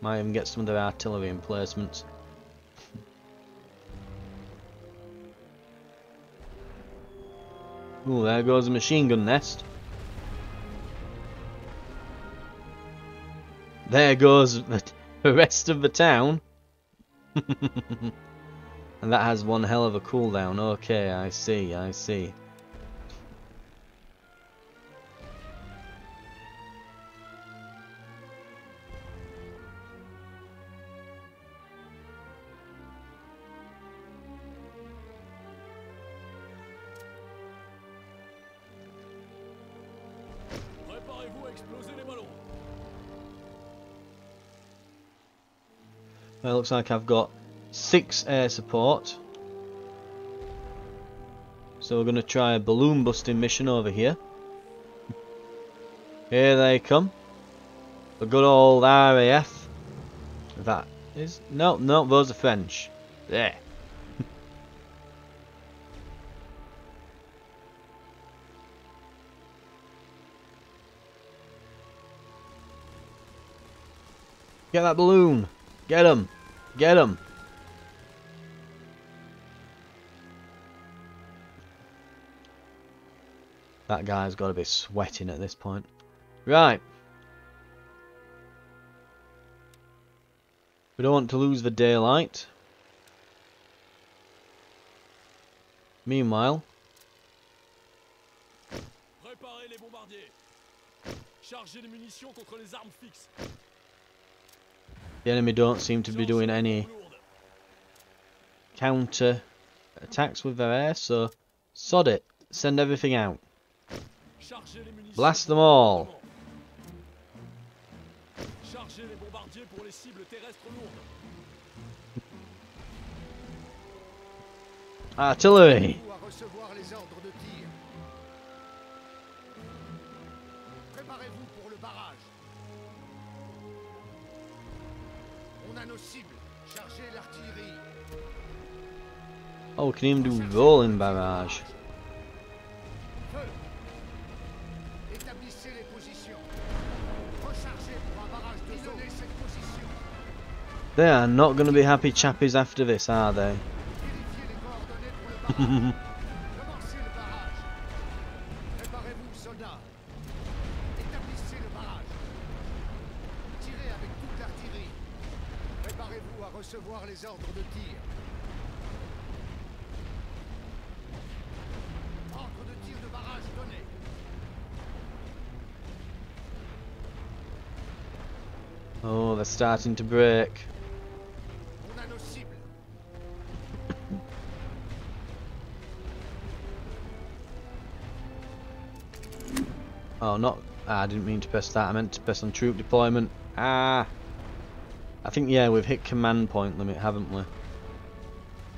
Speaker 1: Might even get some of their artillery emplacements. Ooh, there goes a machine gun nest. There goes the rest of the town. And that has one hell of a cooldown. Okay, I see, I see.
Speaker 4: Préparez-vous à exploser les ballons.
Speaker 1: Well, it looks like I've got 6 air support. So we're going to try a balloon busting mission over here. Here they come. The good old RAF. That is... No, no, those are French. There. Get that balloon. Get him. Get him. That guy's got to be sweating at this point. Right. We don't want to lose the daylight. Meanwhile,
Speaker 4: Préparez les bombardiers. Chargez les munitions contre les armes fixes.
Speaker 1: the enemy don't seem to be doing any counter attacks with their air, so sod it. Send everything out.
Speaker 4: Chargez les munitions.
Speaker 1: Blast them all.
Speaker 4: Chargez les bombardiers pour les cibles terrestres lourdes.
Speaker 1: Artillery.
Speaker 3: Vous à recevoir les ordres de tir. Préparez-vous pour le barrage. On a nos cibles. Chargez l'artillerie.
Speaker 1: Oh, we can even do rolling barrage.
Speaker 3: Feu. Établissez les positions. Rechargez pour un barrage de zone. Isolez cette position.
Speaker 1: They are not going to be happy chappies after this, are they?
Speaker 3: Vérifiez les coordonnées pour le barrage. Commencez le barrage. Préparez-vous, soldats. Établissez le barrage. Tirez avec toute l'artillerie. Préparez-vous à recevoir les ordres de tir. Ordre de tir de barrage donné.
Speaker 1: Oh, they're starting to break.
Speaker 3: On a nos cibles.
Speaker 1: Oh, not... I didn't mean to press that. I meant to press on troop deployment. Ah! I think, yeah, we've hit command point limit, haven't we?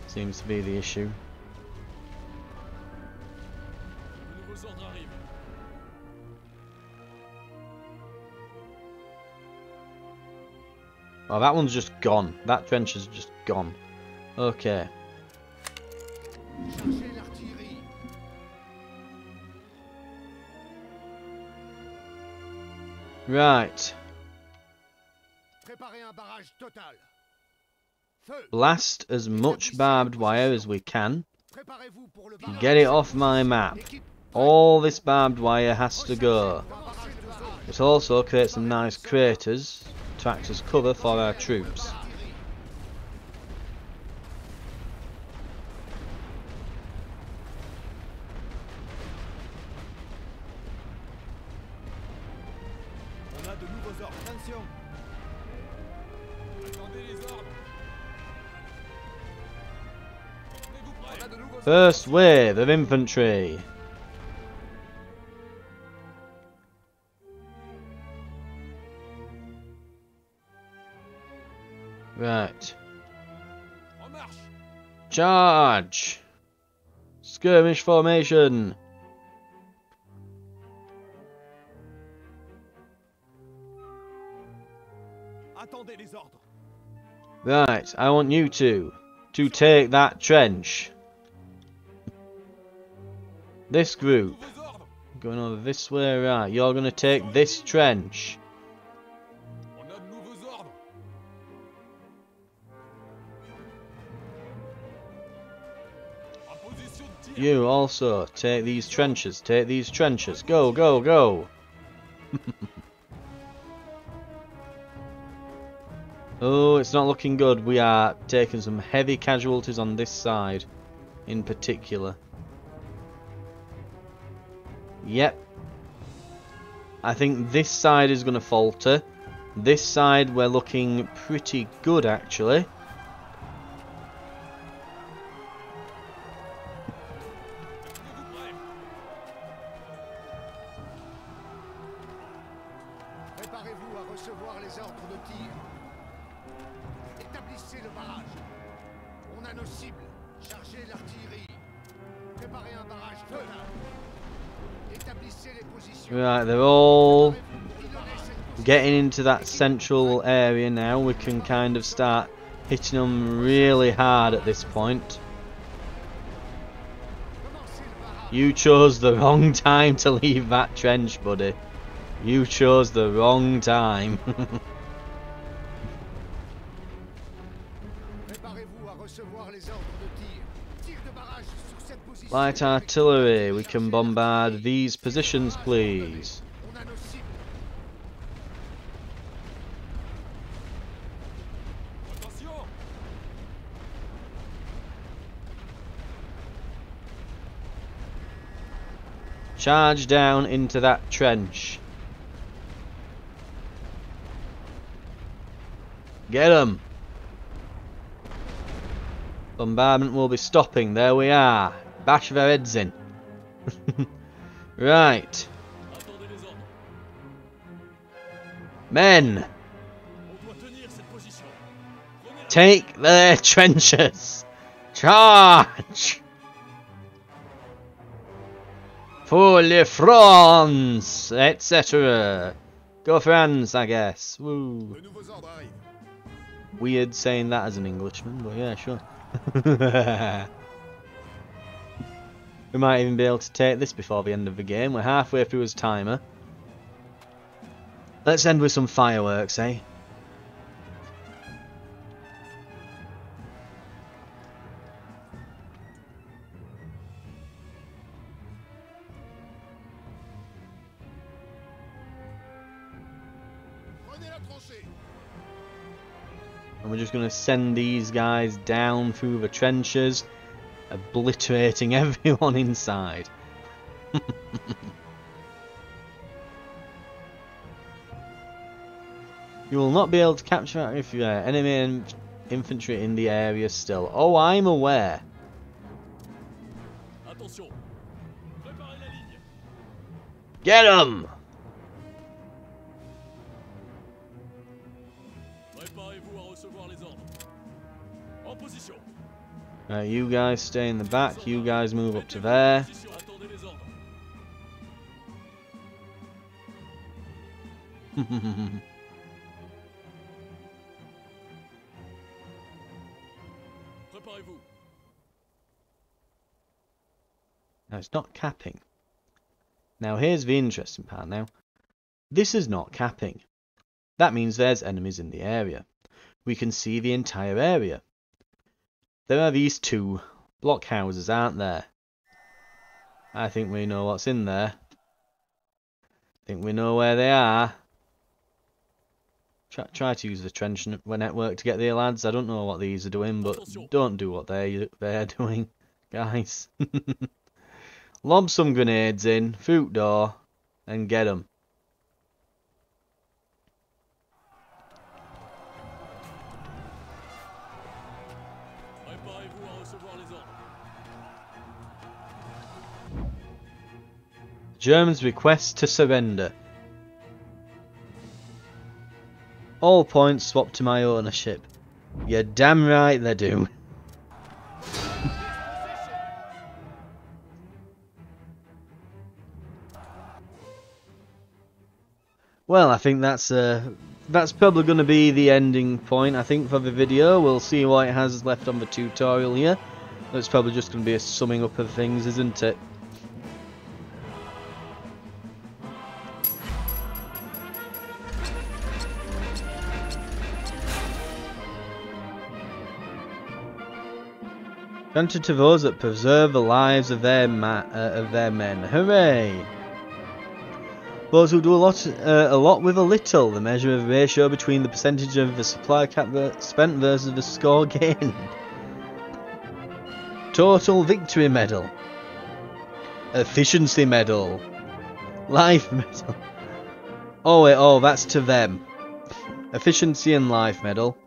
Speaker 1: Seems to be the issue.
Speaker 4: De nouveaux ordres arrivent.
Speaker 1: Oh, that one's just gone. That trench is just gone. Okay.
Speaker 3: Chargez l'artillerie.
Speaker 1: Right.
Speaker 3: Préparez un barrage total. Feu.
Speaker 1: Blast as much barbed wire as we can.
Speaker 3: Préparez-vous pour le barrage.
Speaker 1: Get it off my map.
Speaker 3: Équipe.
Speaker 1: All this barbed wire has to go.
Speaker 3: Pour un barrage de zone.
Speaker 1: It also creates some nice craters to act as cover for our troops.
Speaker 3: Artillerie.
Speaker 6: On a de nouveaux ordres. Attention.
Speaker 4: Attendez les ordres. Tenez-vous prêts.
Speaker 6: On a de nouveaux
Speaker 1: First wave of infantry. Right.
Speaker 6: En marche.
Speaker 1: Charge! Skirmish formation.
Speaker 6: Attendez les ordres.
Speaker 1: Right, I want you to take that trench. This group.
Speaker 6: Nouveaux ordres.
Speaker 1: Going over this way, right. You're going to take this trench.
Speaker 6: On a de nouveaux ordres. En position de tir.
Speaker 1: You also take these trenches. Take these trenches. Go, go, go. Oh, it's not looking good. We are taking some heavy casualties on this side in particular. Yep. I think this side is going to falter. This side we're looking pretty good actually.
Speaker 6: Tenez-vous prêts.
Speaker 3: Préparez-vous à recevoir les ordres de tir. Établissez le barrage. On a nos cibles. Chargez l'artillerie. Préparez un barrage total. Établissez les positions.
Speaker 1: Right, they're all
Speaker 3: Pilonnez cette position.
Speaker 1: getting into that central area now. We can kind of start hitting them really hard at this point.
Speaker 3: Commencez le barrage.
Speaker 1: You chose the wrong time to leave that trench, buddy. You chose the wrong time.
Speaker 3: Préparez-vous à recevoir les ordres de tir. Tir de barrage sur cette position.
Speaker 1: Light artillery, we can bombard these positions, please.
Speaker 3: On a nos cibles.
Speaker 6: Attention.
Speaker 1: Charge down into that trench. Get 'em! Bombardment will be stopping. There we are. Bash their heads in. Right.
Speaker 4: Attendez les ordres.
Speaker 1: Men,
Speaker 4: On doit tenir cette position. Prenez la...
Speaker 1: take their trenches. Charge! For le France, etc. Go France, I guess. Woo.
Speaker 6: De nouveaux ordres arrivent.
Speaker 1: Weird saying that as an Englishman, but yeah, sure. We might even be able to take this before the end of the game. We're halfway through his timer. Let's end with some fireworks, eh?
Speaker 6: Prenez la tranchée.
Speaker 1: And we're just going to send these guys down through the trenches, obliterating everyone inside. You will not be able to capture if you enemy infantry in the area still. Oh, I'm aware.
Speaker 4: Attention. Préparez la ligne.
Speaker 1: Get 'em!
Speaker 4: Préparez-vous à recevoir les ordres. En position.
Speaker 1: Right, you guys stay in the back. You guys move up to there.
Speaker 4: Position. Attendez les ordres. Préparez-vous.
Speaker 1: Now it's not capping. Now here's the interesting part now. This is not capping. That means there's enemies in the area. We can see the entire area. There are these two blockhouses, aren't there? I think we know what's in there. I think we know where they are. Try to use the trench network to get there, lads. I don't know what these are doing, but don't do what they're doing, guys. Lob some grenades in, fruit door, and get them.
Speaker 4: Préparez-vous à recevoir les ordres.
Speaker 1: Germans request to surrender. All points swap to my ownership. You're damn right they do. Well, I think that's probably going to be the ending point, I think, for the video. We'll see what it has left on the tutorial here. It's probably just going to be a summing up of things, isn't it? Granted to those that preserve the lives of their men. Hooray! Those who do a lot with a little. The measure of ratio between the percentage of the supply cap spent versus the score gained. Total victory medal. Efficiency medal. Life medal. Oh wait, oh that's to them. Efficiency and life medal.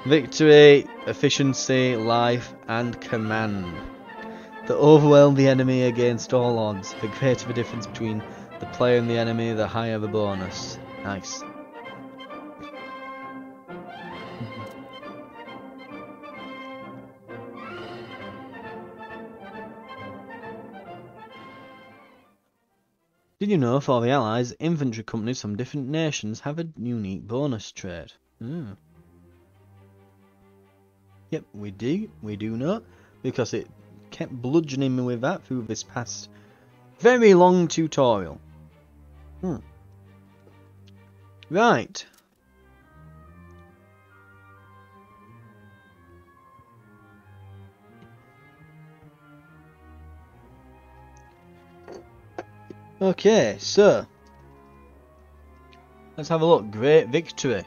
Speaker 1: Victory, efficiency, life, and command. That overwhelm the enemy against all odds. The greater the difference between the player and the enemy, the higher the bonus. Nice. Did you know for the Allies, infantry companies from different nations have a unique bonus trait? Yep, we do know, because it kept bludgeoning me with that through this past very long tutorial. Right. Okay, so let's have a look. Great victory.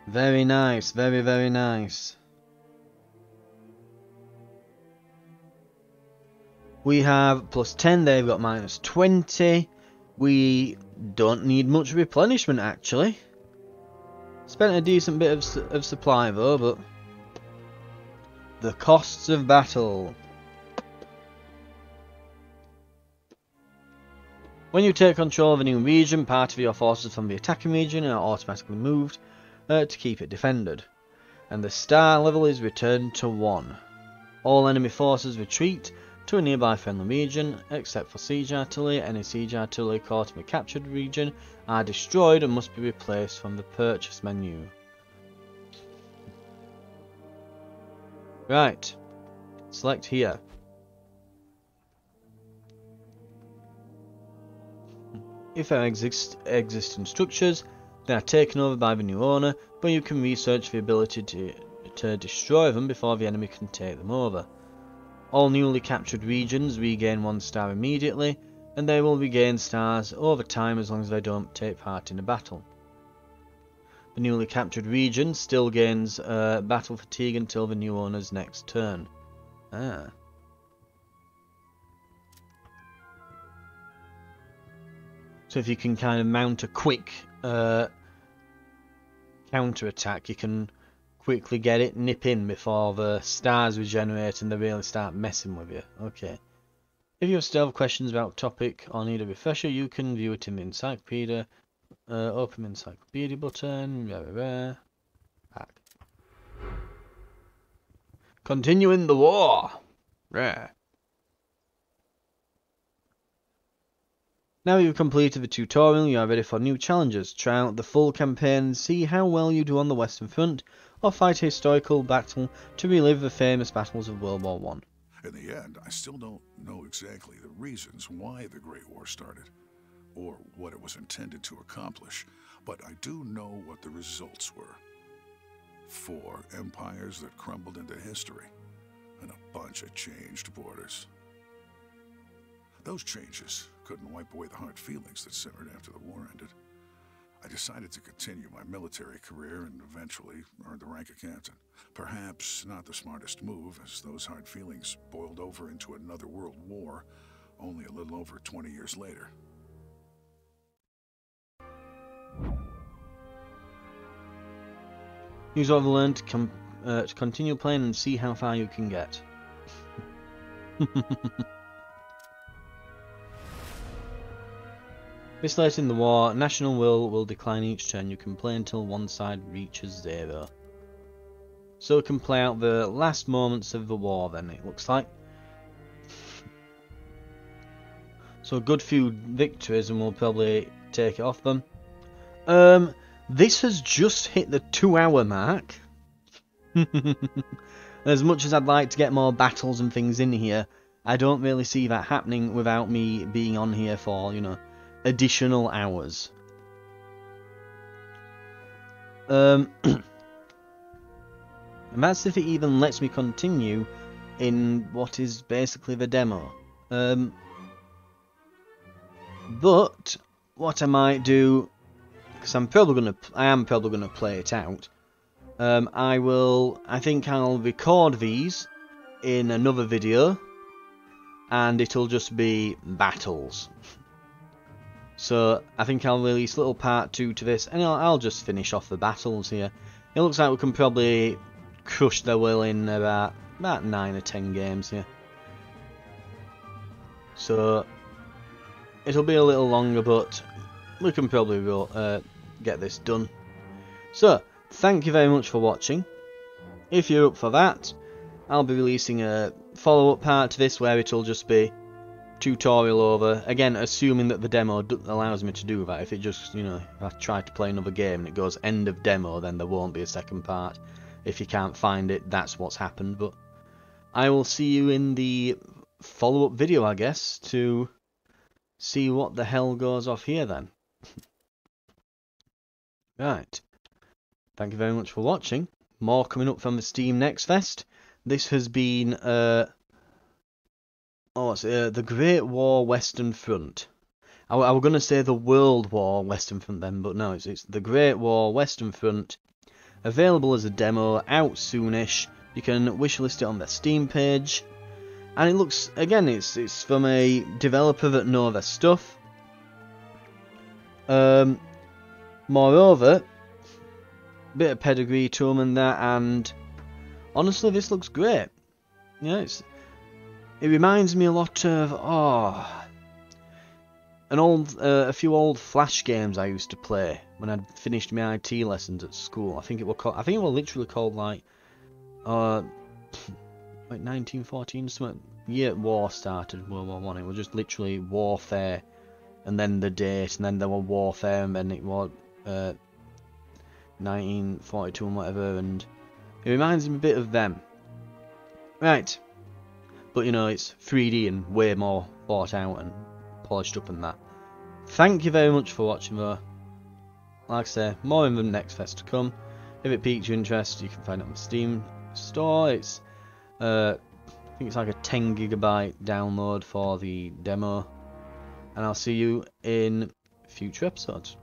Speaker 1: Very nice, very, very nice. We have plus 10, they've got minus 20. We don't need much replenishment actually. Spent a decent bit of supply though, but the costs of battle. When you take control of a new region, part of your forces from the attacking region are automatically moved to keep it defended, and the star level is returned to 1. All enemy forces retreat to a nearby friendly region, except for siege artillery. Any siege artillery caught in the captured region are destroyed and must be replaced from the purchase menu. Right, select here. If there exist existing structures, they are taken over by the new owner, but you can research the ability to destroy them before the enemy can take them over. All newly captured regions regain 1 star immediately, and they will regain stars over time as long as they don't take part in a battle. The newly captured region still gains battle fatigue until the new owner's next turn. So if you can kind of mount a quick counter-attack, you can quickly get it, nip in before the stars regenerate and they really start messing with you. Okay. If you still have questions about topic or need a refresher, you can view it in the encyclopedia. Open the encyclopedia button. Back. Continuing the war. Rare. Now you've completed the tutorial, you are ready for new challenges. Try out the full campaign and see how well you do on the Western Front, or fight a historical battle to relive the famous battles of World War I.
Speaker 2: In the end, I still don't know exactly the reasons why the Great War started, or what it was intended to accomplish, but I do know what the results were. 4 empires that crumbled into history, and a bunch of changed borders. Those changes couldn't wipe away the hard feelings that simmered after the war ended. I decided to continue my military career and eventually earned the rank of captain. Perhaps not the smartest move, as those hard feelings boiled over into another world war only a little over 20 years later.
Speaker 1: Use what I've learned to continue playing and see how far you can get. This late in the war, national will decline each turn. You can play until one side reaches 0. So we can play out the last moments of the war then, it looks like. So a good few victories and we'll probably take it off them. This has just hit the 2-hour mark. As much as I'd like to get more battles and things in here, I don't really see that happening without me being on here for, you know, additional hours. And that's if it even lets me continue in what is basically the demo. But what I might do, because I am probably gonna play it out. I think I'll record these in another video, and it'll just be battles. So I think I'll release little part 2 to this, and I'll just finish off the battles here. It looks like we can probably crush their will in about 9 or 10 games here. So it'll be a little longer, but we can probably get this done. So thank you very much for watching. If you're up for that, I'll be releasing a follow-up part to this where it'll just be tutorial over, again assuming that the demo allows me to do that. If it just, you know, if I try to play another game and it goes end of demo, then there won't be a second part. If you can't find it, that's what's happened. But I will see you in the follow-up video, I guess, to see what the hell goes off here then. Right. Thank you very much for watching. More coming up from the Steam Next Fest. This has been the Great War Western Front. I was going to say the World War Western Front then, but no, it's the Great War Western Front. Available as a demo, out soonish. You can wishlist it on their Steam page. And it looks, again, it's from a developer that know their stuff. Moreover, bit of pedigree to them and that, and honestly, this looks great. Yeah, it reminds me a lot of a few old Flash games I used to play when I'd finished my IT lessons at school. I think it was literally called like 1914 something. Year war started, World War One. It was just literally warfare, and then the date, and then there were warfare, and then it was 1942 and whatever, and it reminds me a bit of them. Right, but you know, it's 3D and way more thought out and polished up and that. Thank you very much for watching though. Like I say, more in the next fest to come. If it piques your interest, you can find it on the Steam store. It's I think it's like a 10 GB download for the demo, and I'll see you in future episodes.